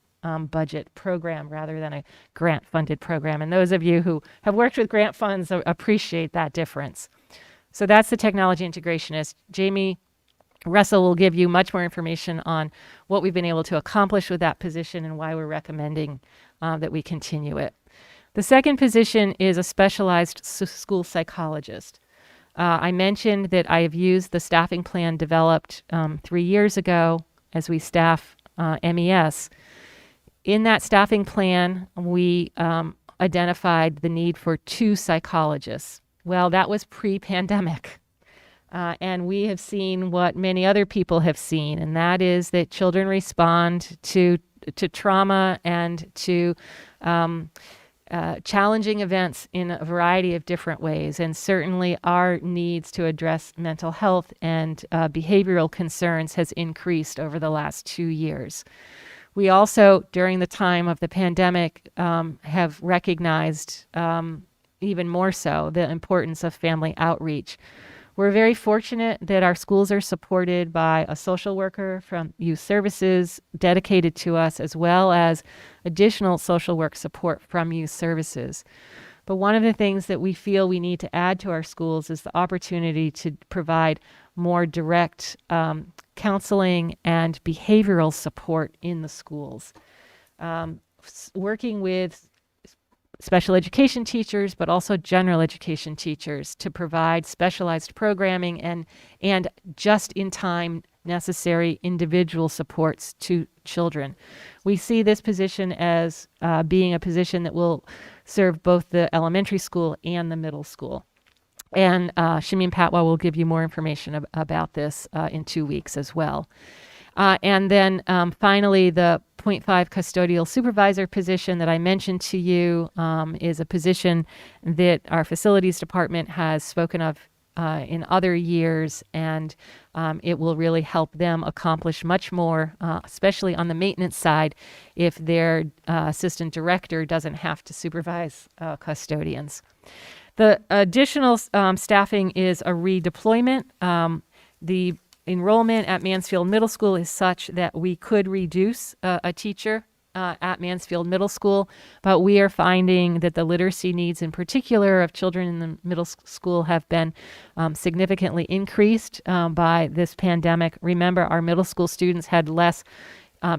budget program rather than a grant-funded program. And those of you who have worked with grant funds appreciate that difference. So that's the technology integrationist. Jamie Russell will give you much more information on what we've been able to accomplish with that position and why we're recommending that we continue it. The second position is a specialized school psychologist. I mentioned that I have used the staffing plan developed 3 years ago as we staff MES. In that staffing plan, we identified the need for 2 psychologists. Well, that was pre-pandemic. And we have seen what many other people have seen, and that is that children respond to trauma and to challenging events in a variety of different ways. And certainly our needs to address mental health and behavioral concerns has increased over the last 2 years. We also, during the time of the pandemic, have recognized even more so the importance of family outreach. We're very fortunate that our schools are supported by a social worker from Youth Services dedicated to us, as well as additional social work support from Youth Services. But one of the things that we feel we need to add to our schools is the opportunity to provide more direct counseling and behavioral support in the schools. Working with special education teachers, but also general education teachers to provide specialized programming and just-in-time necessary individual supports to children. We see this position as being a position that will serve both the elementary school and the middle school. And Shameen Patwa will give you more information about this in 2 weeks as well. And then finally, the 0.5 custodial supervisor position that I mentioned to you is a position that our facilities department has spoken of in other years, and it will really help them accomplish much more, especially on the maintenance side, if their assistant director doesn't have to supervise custodians. The additional staffing is a redeployment. The enrollment at Mansfield Middle School is such that we could reduce a teacher at Mansfield Middle School, but we are finding that the literacy needs in particular of children in the middle school have been significantly increased by this pandemic. Remember, our middle school students had less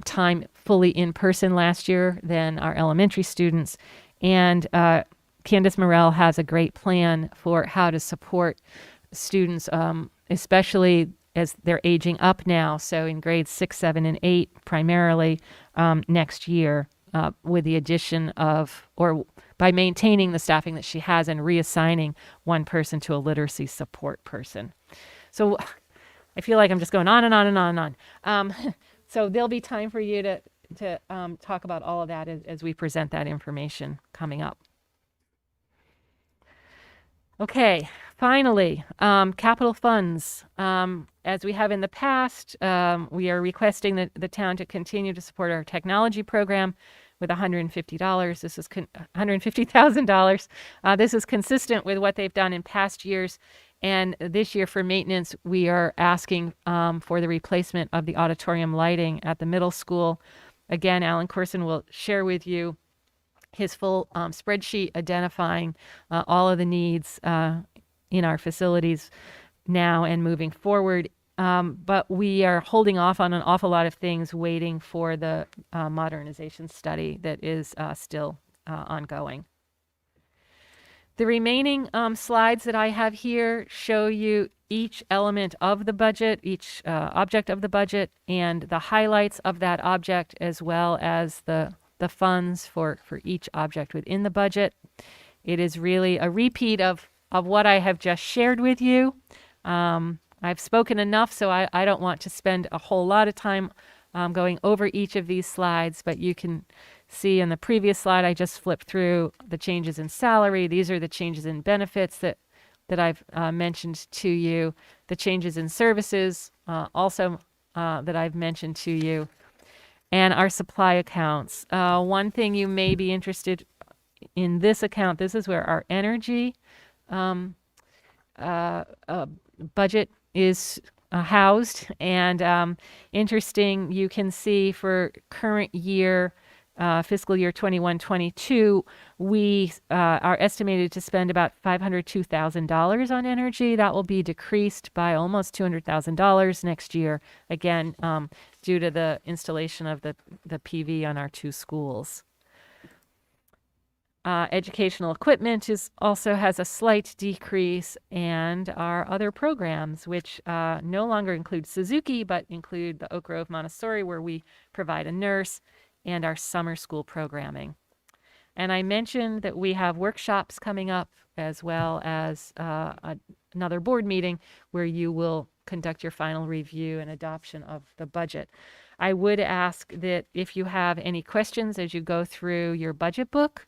time fully in person last year than our elementary students, and Candace Morell has a great plan for how to support students, especially as they're aging up now, so in grades 6, 7, and 8 primarily next year, with the addition of, or by maintaining the staffing that she has and reassigning one person to a literacy support person. So I feel like I'm just going on and on and on and on. So there'll be time for you to talk about all of that as we present that information coming up. Okay, finally, capital funds. As we have in the past, we are requesting the town to continue to support our technology program with $150. This is $150,000. This is consistent with what they've done in past years. And this year for maintenance, we are asking for the replacement of the auditorium lighting at the middle school. Again, Alan Corson will share with you his full spreadsheet identifying all of the needs in our facilities now and moving forward. But we are holding off on an awful lot of things, waiting for the modernization study that is still ongoing. The remaining slides that I have here show you each element of the budget, each object of the budget, and the highlights of that object, as well as the funds for each object within the budget. It is really a repeat of what I have just shared with you. I've spoken enough, so I don't want to spend a whole lot of time going over each of these slides, but you can see in the previous slide, I just flipped through the changes in salary. These are the changes in benefits that I've mentioned to you. The changes in services also that I've mentioned to you. And our supply accounts. One thing you may be interested in this account, this is where our energy budget is housed. And interesting, you can see for current year, fiscal year 21-22, we are estimated to spend about $502,000 on energy. That will be decreased by almost $200,000 next year, again, due to the installation of the PV on our 2 schools. Educational equipment also has a slight decrease, and our other programs, which no longer include Suzuki, but include the Oak Grove Montessori, where we provide a nurse, and our summer school programming. And I mentioned that we have workshops coming up as well as another board meeting where you will conduct your final review and adoption of the budget. I would ask that if you have any questions as you go through your budget book,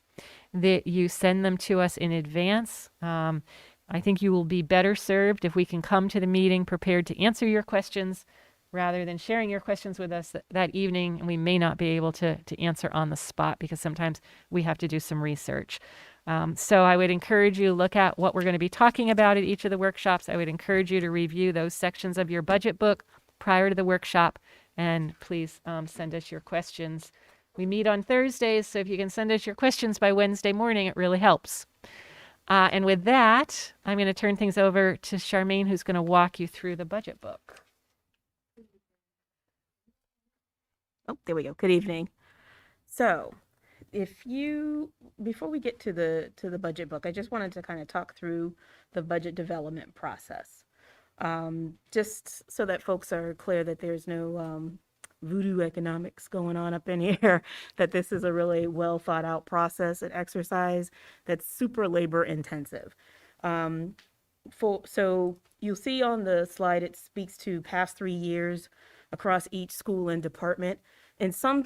that you send them to us in advance. I think you will be better served if we can come to the meeting prepared to answer your questions rather than sharing your questions with us that evening, and we may not be able to answer on the spot because sometimes we have to do some research. So I would encourage you to look at what we're going to be talking about at each of the workshops. I would encourage you to review those sections of your budget book prior to the workshop, and please send us your questions. We meet on Thursdays, so if you can send us your questions by Wednesday morning, it really helps. And with that, I'm going to turn things over to Charmaine, who's going to walk you through the budget book. Oh, there we go. Good evening. So, before we get to the budget book, I just wanted to kind of talk through the budget development process, just so that folks are clear that there's no voodoo economics going on up in here, that this is a really well thought out process and exercise that's super labor intensive. So you'll see on the slide, it speaks to past 3 years across each school and department. In some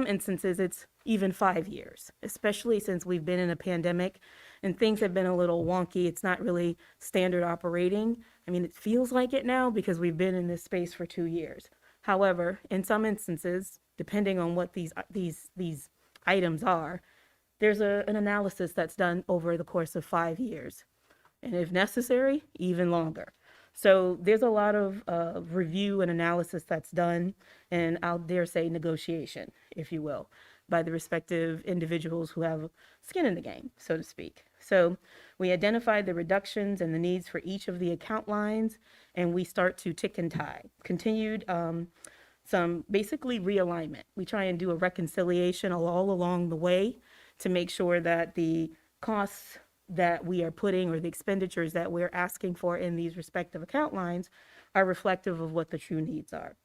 instances, it's even 5 years, especially since we've been in a pandemic and things have been a little wonky. It's not really standard operating. I mean, it feels like it now because we've been in this space for 2 years. However, in some instances, depending on what these items are, there's an analysis that's done over the course of 5 years, and if necessary, even longer. So there's a lot of review and analysis that's done, and I'll dare say negotiation, if you will, by the respective individuals who have skin in the game, so to speak. So we identified the reductions and the needs for each of the account lines, and we start to tick and tie. Continued some basically realignment. We try and do a reconciliation all along the way to make sure that the costs that we are putting or the expenditures that we're asking for in these respective account lines are reflective of what the true needs are.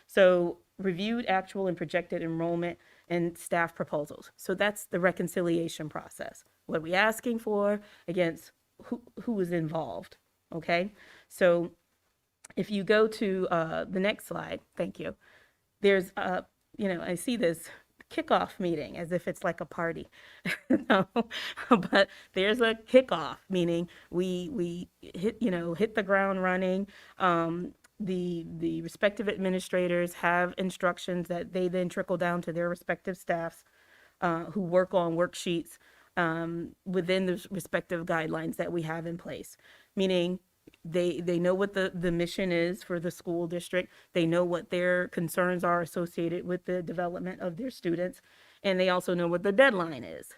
So reviewed actual and projected enrollment and staff proposals. So that's the reconciliation process. What are we asking for against who is involved? Okay. So if you go to the next slide, thank you. There's, I see this kickoff meeting as if it's like a party. No, but there's a kickoff, meaning we hit the ground running. The respective administrators have instructions that they then trickle down to their respective staffs who work on worksheets within the respective guidelines that we have in place, meaning they know what the mission is for the school district. They know what their concerns are associated with the development of their students. And they also know what the deadline is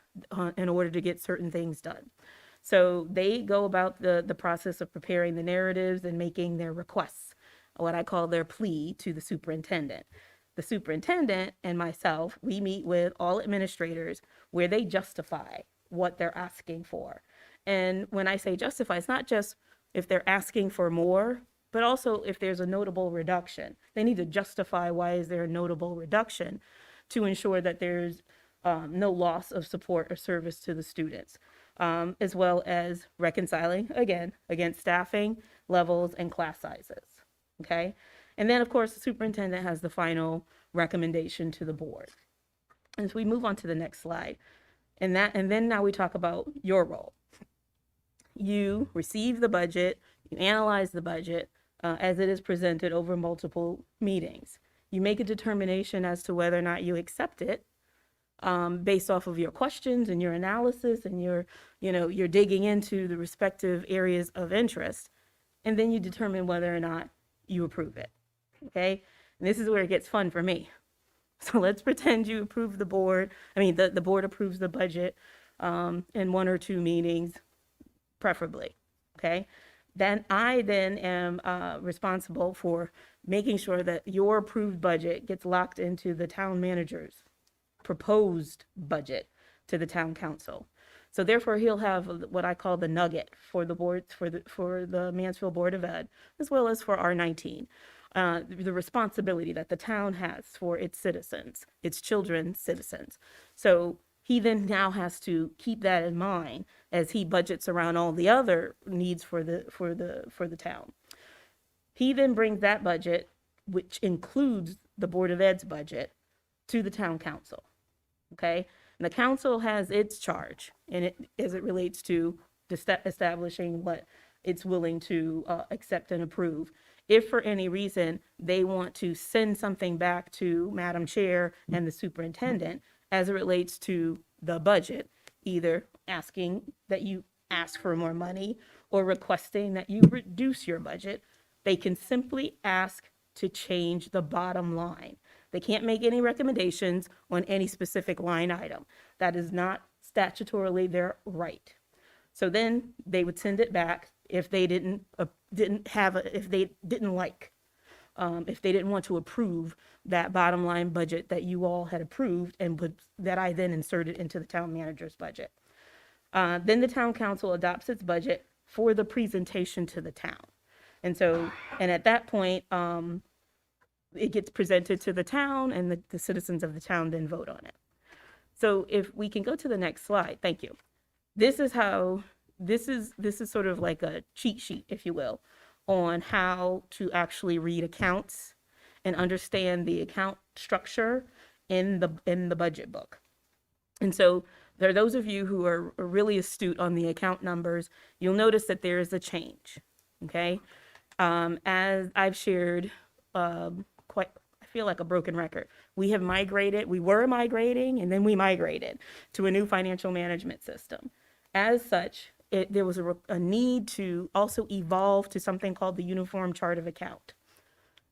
in order to get certain things done. So they go about the process of preparing the narratives and making their requests, what I call their plea to the superintendent. The superintendent and myself, we meet with all administrators where they justify what they're asking for. And when I say justify, it's not just if they're asking for more, but also if there's a notable reduction. They need to justify why is there a notable reduction to ensure that there's no loss of support or service to the students, as well as reconciling, again, against staffing levels and class sizes, okay? And then, of course, the superintendent has the final recommendation to the board. As we move on to the next slide, and then now we talk about your role. You receive the budget, you analyze the budget as it is presented over multiple meetings. You make a determination as to whether or not you accept it based off of your questions and your analysis and you're digging into the respective areas of interest. And then you determine whether or not you approve it, okay? And this is where it gets fun for me. So let's pretend you approve the board. The board approves the budget in 1 or 2 meetings, preferably, okay? Then I am responsible for making sure that your approved budget gets locked into the town manager's proposed budget to the town council. So therefore, he'll have what I call the nugget for the boards, for the Mansfield Board of Ed, as well as for R19. The responsibility that the town has for its citizens, its children's citizens. So he then now has to keep that in mind as he budgets around all the other needs for the town. He then brings that budget, which includes the Board of Ed's budget, to the town council. Okay, and the council has its charge in it as it relates to establishing what it's willing to accept and approve. If for any reason they want to send something back to Madam Chair and the superintendent as it relates to the budget, either asking that you ask for more money or requesting that you reduce your budget, they can simply ask to change the bottom line. They can't make any recommendations on any specific line item. That is not statutorily their right. So then they would send it back if they didn't want to approve that bottom line budget that you all had approved and that I then inserted into the town manager's budget. Then the town council adopts its budget for the presentation to the town. And at that point, it gets presented to the town and the citizens of the town then vote on it. So if we can go to the next slide, thank you. This is sort of like a cheat sheet, if you will, on how to actually read accounts and understand the account structure in the budget book. And so there are those of you who are really astute on the account numbers, you'll notice that there is a change, okay? As I've shared, I feel like a broken record. We were migrating, and then we migrated to a new financial management system. As such, there was a need to also evolve to something called the Uniform Chart of Account.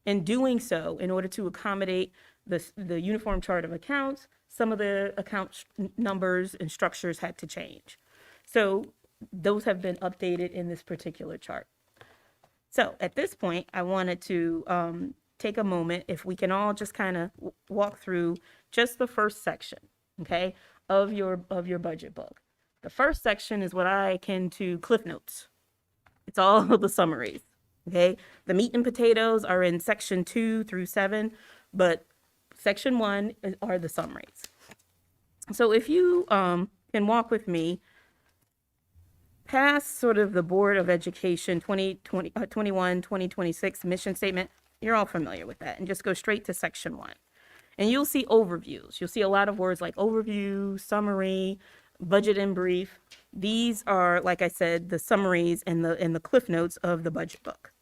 In doing so, in order to accommodate the Uniform Chart of Accounts, some of the account numbers and structures had to change. So those have been updated in this particular chart. So at this point, I wanted to take a moment, if we can all just kind of walk through just the first section, okay, of your budget book. The first section is what I akin to Cliff Notes. It's all the summaries, okay? The meat and potatoes are in section 2 through 7, but section 1 are the summaries. So if you can walk with me past sort of the Board of Education 2026 mission statement, you're all familiar with that, and just go straight to section 1. And you'll see overviews. You'll see a lot of words like overview, summary, budget in brief. These are, like I said, the summaries and the cliff notes of the budget book.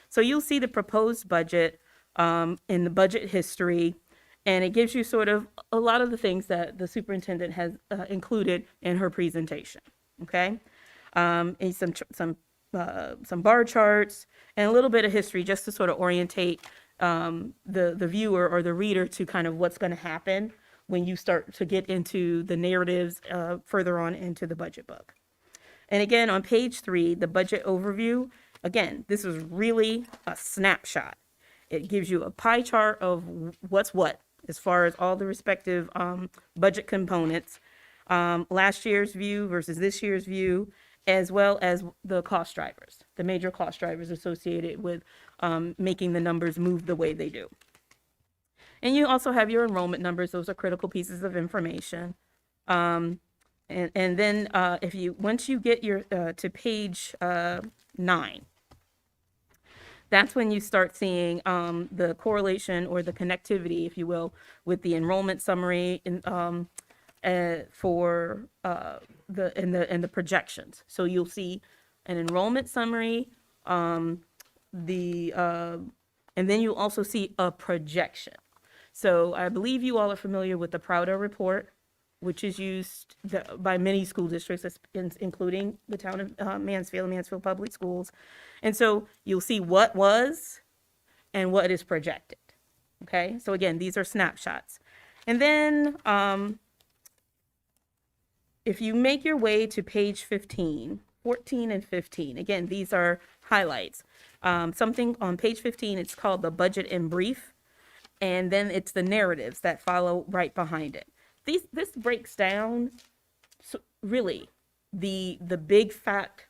So you'll see the proposed budget in the budget history, and it gives you sort of a lot of the things that the superintendent has included in her presentation. Okay, and some bar charts and a little bit of history just to sort of orientate the viewer or the reader to kind of what's going to happen when you start to get into the narratives further on into the budget book. And again, on page 3, the budget overview, again, this is really a snapshot. It gives you a pie chart of what's what as far as all the respective budget components, last year's view versus this year's view, as well as the cost drivers, the major cost drivers associated with making the numbers move the way they do. And you also have your enrollment numbers. Those are critical pieces of information. And then once you get to page 9, that's when you start seeing the correlation or the connectivity, if you will, with the enrollment summary for the projections. So you'll see an enrollment summary, and then you'll also see a projection. So I believe you all are familiar with the Prouder report, which is used by many school districts, including the town of Mansfield Public Schools. And so you'll see what was and what is projected. Okay, so again, these are snapshots. And then if you make your way to page 15, 14 and 15, again, these are highlights. Something on page 15, it's called the budget in brief. And then it's the narratives that follow right behind it. This breaks down really the big fat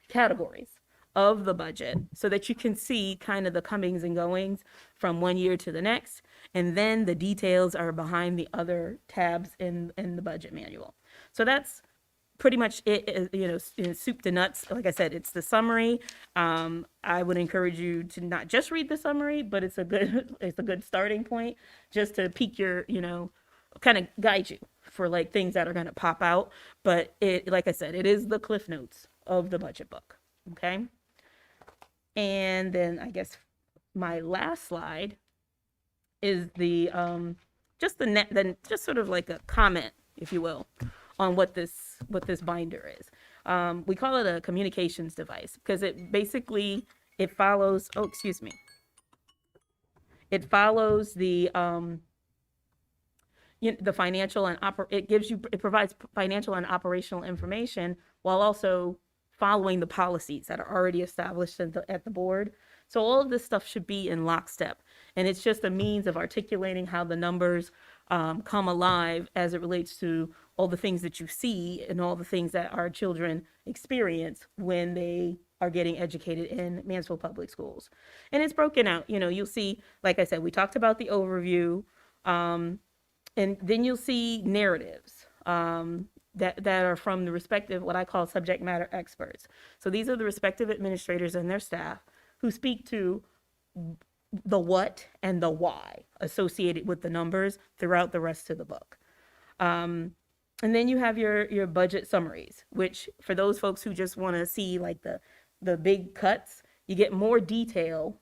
categories of the budget so that you can see kind of the comings and goings from one year to the next. And then the details are behind the other tabs in the budget manual. So that's pretty much it, soup to nuts. Like I said, it's the summary. I would encourage you to not just read the summary, but it's a good starting point just to pique your, kind of guide you for like things that are going to pop out. But like I said, it is the cliff notes of the budget book. Okay. And then I guess my last slide is the just just sort of like a comment, if you will, on what this binder is. We call it a communications device because it follows. Oh, excuse me. It follows the financial and it provides financial and operational information while also following the policies that are already established at the board. So all of this stuff should be in lockstep, and it's just a means of articulating how the numbers come alive as it relates to all the things that you see and all the things that our children experience when they are getting educated in Mansfield Public Schools. And it's broken out. You'll see, like I said, we talked about the overview, and then you'll see narratives that are from the respective, what I call subject matter experts. So these are the respective administrators and their staff who speak to the what and the why associated with the numbers throughout the rest of the book. And then you have your budget summaries, which for those folks who just want to see like the big cuts, you get more detail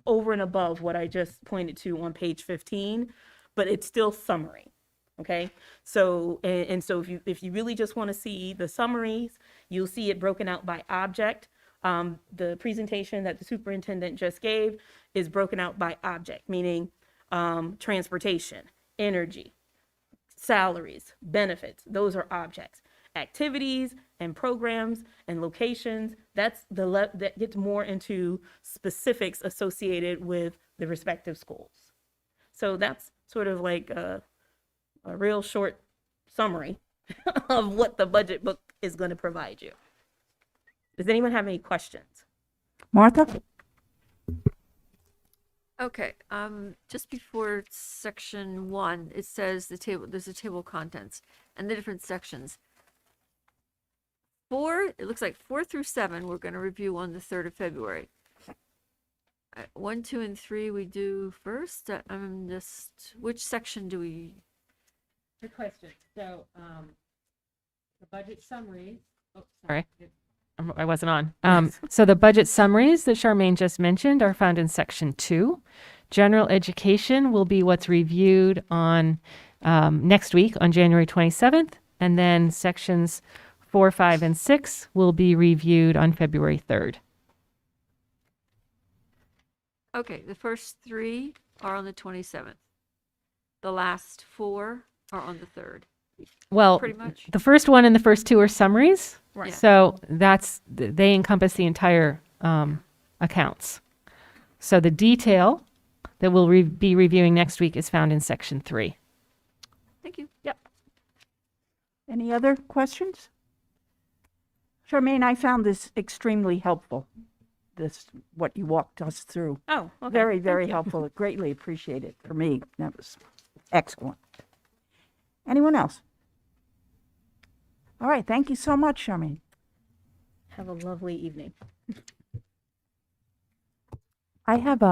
over and above what I just pointed to on page 15, but it's still summary. Okay, so and so if you really just want to see the summaries, you'll see it broken out by object. The presentation that the superintendent just gave is broken out by object, meaning transportation, energy, salaries, benefits. Those are objects. Activities and programs and locations, that gets more into specifics associated with the respective schools. So that's sort of like a real short summary of what the budget book is going to provide you. Does anyone have any questions? Martha? Okay, just before section 1, it says there's a table of contents and the different sections. It looks like 4 through 7, we're going to review on the 3rd of February. 1, 2, and 3 we do first. Which section do we? Good question. So, the budget summaries. Oh, sorry. I wasn't on. So the budget summaries that Charmaine just mentioned are found in section 2. General education will be what's reviewed on next week on January 27th. And then sections 4, 5, and 6 will be reviewed on February 3rd. Okay, the first 3 are on the 27th. The last 4 are on the 3rd. Well, Pretty much. the first one and the first 2 are summaries. Right. So they encompass the entire accounts. So the detail that we'll be reviewing next week is found in section 3. Thank you. Yep. Any other questions? Charmaine, I found this extremely helpful, what you walked us through. Oh, okay. Very, Thank very you. helpful. Greatly appreciated for me. That was excellent. Anyone else? All right. Thank you so much, Charmaine. Have a lovely evening. I have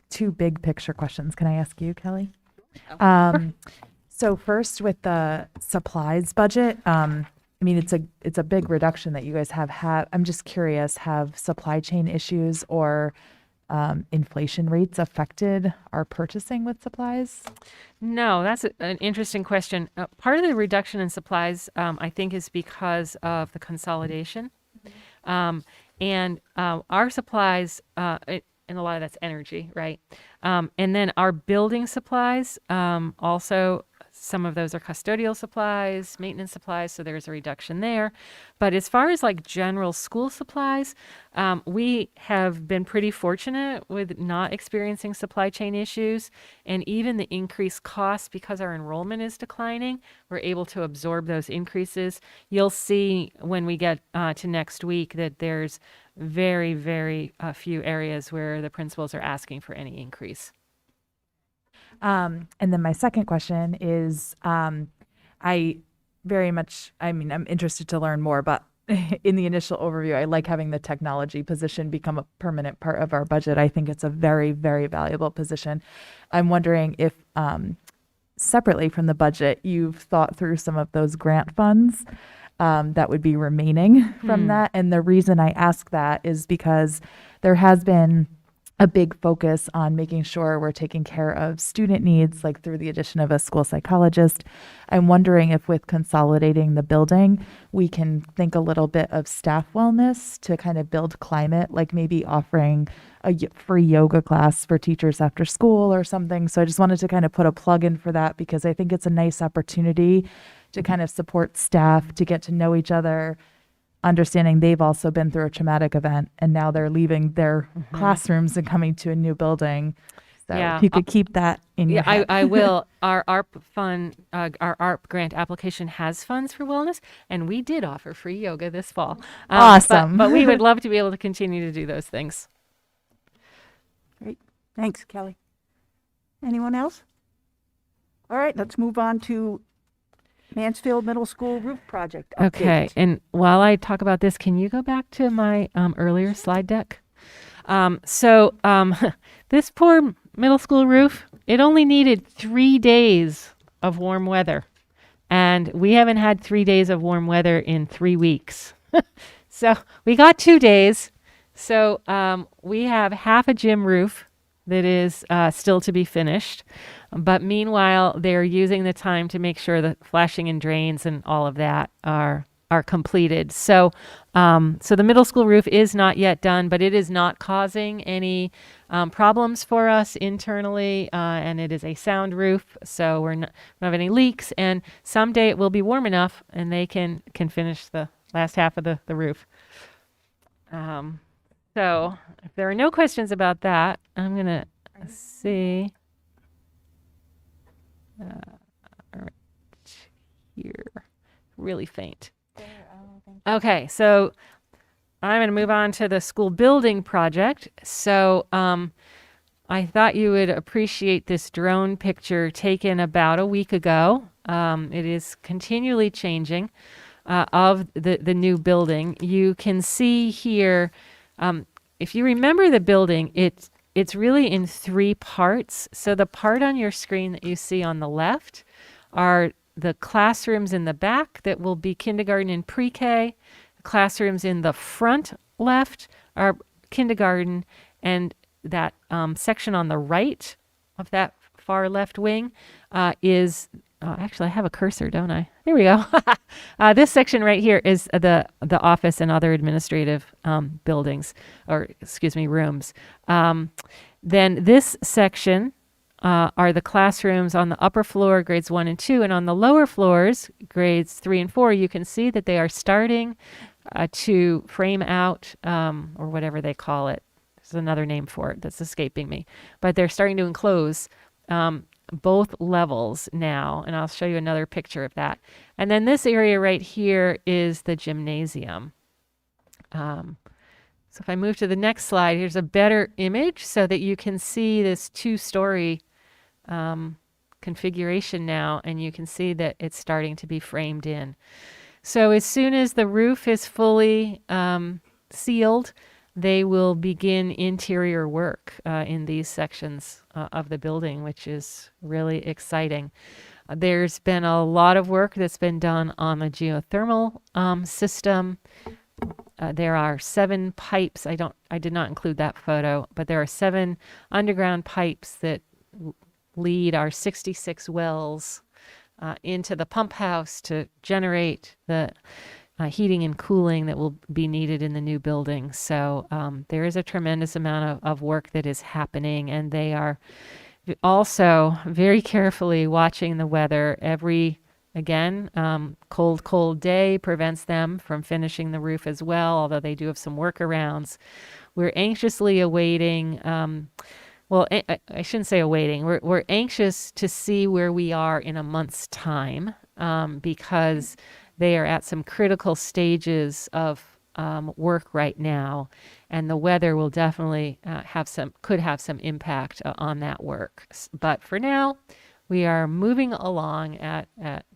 two big picture questions. Can I ask you, Kelly? So first with the supplies budget, I mean, it's a big reduction that you guys have had. I'm just curious, have supply chain issues or inflation rates affected our purchasing with supplies? No, that's an interesting question. Part of the reduction in supplies, I think, is because of the consolidation. And our supplies, and a lot of that's energy, right? And then our building supplies, also some of those are custodial supplies, maintenance supplies, so there's a reduction there. But as far as like general school supplies, we have been pretty fortunate with not experiencing supply chain issues, and even the increased costs because our enrollment is declining, we're able to absorb those increases. You'll see when we get to next week that there's very, very few areas where the principals are asking for any increase. And then my second question is, I very much, I mean, I'm interested to learn more, but in the initial overview, I like having the technology position become a permanent part of our budget. I think it's a very, very valuable position. I'm wondering if, separately from the budget, you've thought through some of those grant funds that would be remaining from that. And the reason I ask that is because there has been a big focus on making sure we're taking care of student needs, like through the addition of a school psychologist. I'm wondering if with consolidating the building, we can think a little bit of staff wellness to kind of build climate, like maybe offering a free yoga class for teachers after school or something. So I just wanted to kind of put a plug in for that because I think it's a nice opportunity to kind of support staff, to get to know each other, understanding they've also been through a traumatic event and now they're leaving their classrooms and coming to a new building. So Yeah. if you could keep that in your head. I will. Our ARP fund, our ARP grant application has funds for wellness, and we did offer free yoga this fall. Awesome. But we would love to be able to continue to do those things. Great. Thanks, Kelly. Anyone else? All right, let's move on to Mansfield Middle School roof project update. Okay, and while I talk about this, can you go back to my earlier slide deck? This poor middle school roof, it only needed 3 days of warm weather. And we haven't had 3 days of warm weather in 3 weeks. So we got 2 days. So we have half a gym roof that is still to be finished. But meanwhile, they're using the time to make sure the flashing and drains and all of that are completed. So the middle school roof is not yet done, but it is not causing any problems for us internally, and it is a sound roof, so we don't have any leaks. And someday it will be warm enough, and they can finish the last half of the roof. So if there are no questions about that, I'm gonna see. Right here, really faint. Okay, so I'm going to move on to the school building project. So I thought you would appreciate this drone picture taken about a week ago. It is continually changing of the new building. You can see here, if you remember the building, it's really in 3 parts. So the part on your screen that you see on the left are the classrooms in the back that will be kindergarten and pre-K. The classrooms in the front left are kindergarten, and that section on the right of that far left wing is actually, I have a cursor, don't I? There we go. This section right here is the office and other administrative buildings, or excuse me, rooms. Then this section are the classrooms on the upper floor, grades 1 and 2, and on the lower floors, grades 3 and 4. You can see that they are starting to frame out, or whatever they call it. There's another name for it that's escaping me, but they're starting to enclose both levels now, and I'll show you another picture of that. And then this area right here is the gymnasium. So if I move to the next slide, here's a better image so that you can see this 2-story configuration now, and you can see that it's starting to be framed in. So as soon as the roof is fully sealed, they will begin interior work in these sections of the building, which is really exciting. There's been a lot of work that's been done on the geothermal system. There are 7 pipes. I did not include that photo, but there are 7 underground pipes that lead our 66 wells into the pump house to generate the heating and cooling that will be needed in the new building. So there is a tremendous amount of work that is happening, and they are also very carefully watching the weather. Again, cold day prevents them from finishing the roof as well, although they do have some workarounds. We're anxiously awaiting, I shouldn't say awaiting, we're anxious to see where we are in a month's time, because they are at some critical stages of work right now, and the weather will definitely could have some impact on that work. But for now, we are moving along at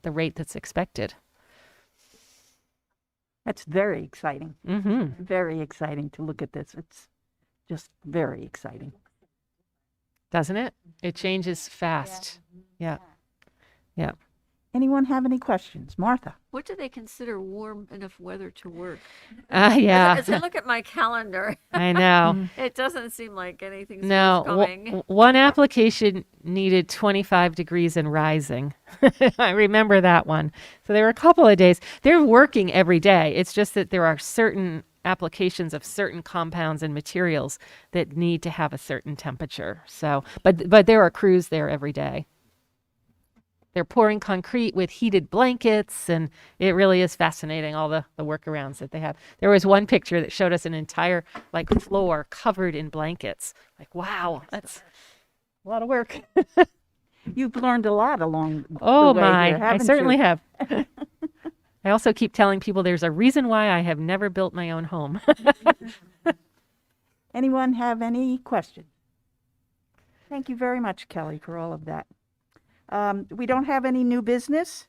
the rate that's expected. That's very exciting. Mm-hmm. Very exciting to look at this. It's just very exciting. Doesn't it? It changes fast. Yeah. Yeah. Anyone have any questions? Martha? What do they consider warm enough weather to work? Yeah. As I look at my calendar, I know. it doesn't seem like anything's No, coming. one application needed 25 degrees and rising. I remember that one. So there were a couple of days. They're working every day. It's just that there are certain applications of certain compounds and materials that need to have a certain temperature. So, but there are crews there every day. They're pouring concrete with heated blankets, and it really is fascinating, all the workarounds that they have. There was one picture that showed us an entire floor covered in blankets. Wow, that's a lot of work. You've learned a lot along Oh the way my, here, I haven't certainly you? have. I also keep telling people there's a reason why I have never built my own home. Anyone have any questions? Thank you very much, Kelly, for all of that. We don't have any new business.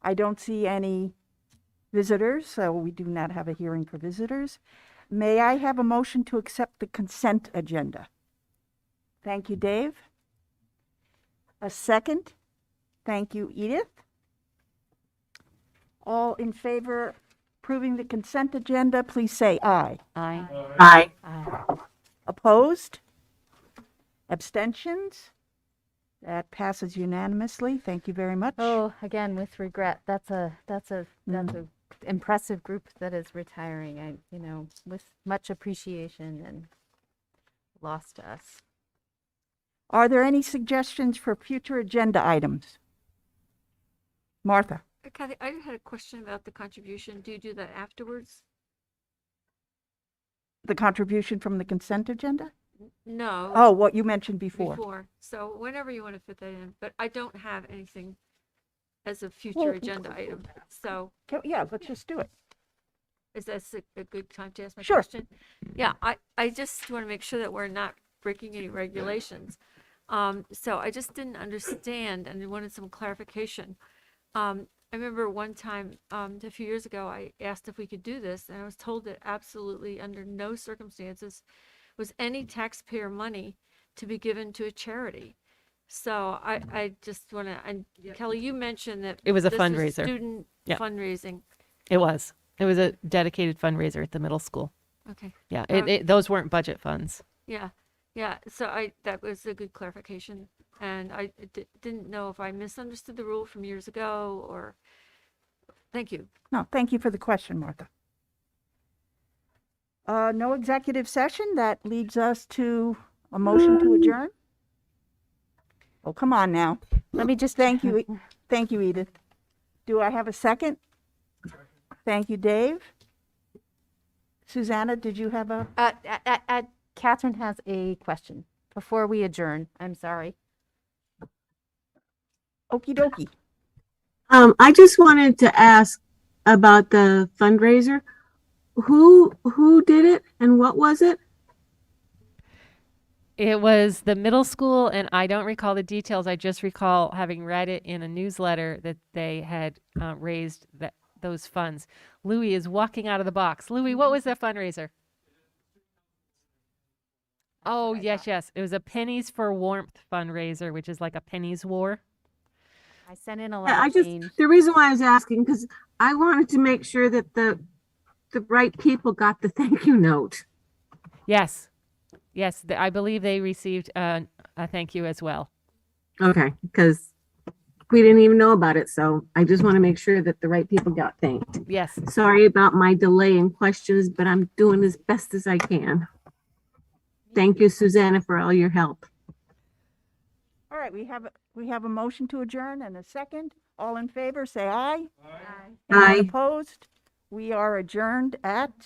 I don't see any visitors, so we do not have a hearing for visitors. May I have a motion to accept the consent agenda? Thank you, Dave. A second? Thank you, Edith. All in favor of approving the consent agenda, please say aye. Aye. Aye. Opposed? Abstentions? That passes unanimously. Thank you very much. Oh, again, with regret. That's a impressive group that is retiring. With much appreciation and loss to us. Are there any suggestions for future agenda items? Martha? Kathy, I had a question about the contribution. Do you do that afterwards? The contribution from the consent agenda? No. Oh, what you mentioned before. Before. So whenever you want to fit that in, but I don't have anything as a future Well, agenda item. So Yeah, let's just do it. is that a good time to ask my Sure. question? Yeah, I just want to make sure that we're not breaking any regulations. So I just didn't understand and wanted some clarification. I remember one time, a few years ago, I asked if we could do this, and I was told that absolutely under no circumstances was any taxpayer money to be given to a charity. So I just want to, and Kelly, you mentioned that It was a this fundraiser. Student Yeah. fundraising. It was a dedicated fundraiser at the middle school. Okay. Yeah, those weren't budget funds. Yeah. Yeah. So that was a good clarification. And I didn't know if I misunderstood the rule from years ago or, thank you. No, thank you for the question, Martha. No executive session. That leads us to a motion to adjourn. Oh, come on now. Let me just Thank you. Thank you, Edith. Do I have a second? Thank you, Dave. Susanna, did you have a? Catherine has a question before we adjourn. I'm sorry. Okie dokie. I just wanted to ask about the fundraiser. Who did it and what was it? It was the middle school, and I don't recall the details. I just recall having read it in a newsletter that they had raised those funds. Louis is walking out of the box. Louis, what was the fundraiser? Oh, yes. It was a Pennies for Warmth fundraiser, which is like a pennies war. I sent in a lot of change. The reason why I was asking, because I wanted to make sure that the right people got the thank you note. Yes. I believe they received a thank you as well. Okay, because we didn't even know about it, so I just want to make sure that the right people got thanked. Yes. Sorry about my delay in questions, but I'm doing as best as I can. Thank you, Susanna, for all your help. All right, we have a motion to adjourn and a second. All in favor, say aye. Aye. Anyone opposed? We are adjourned at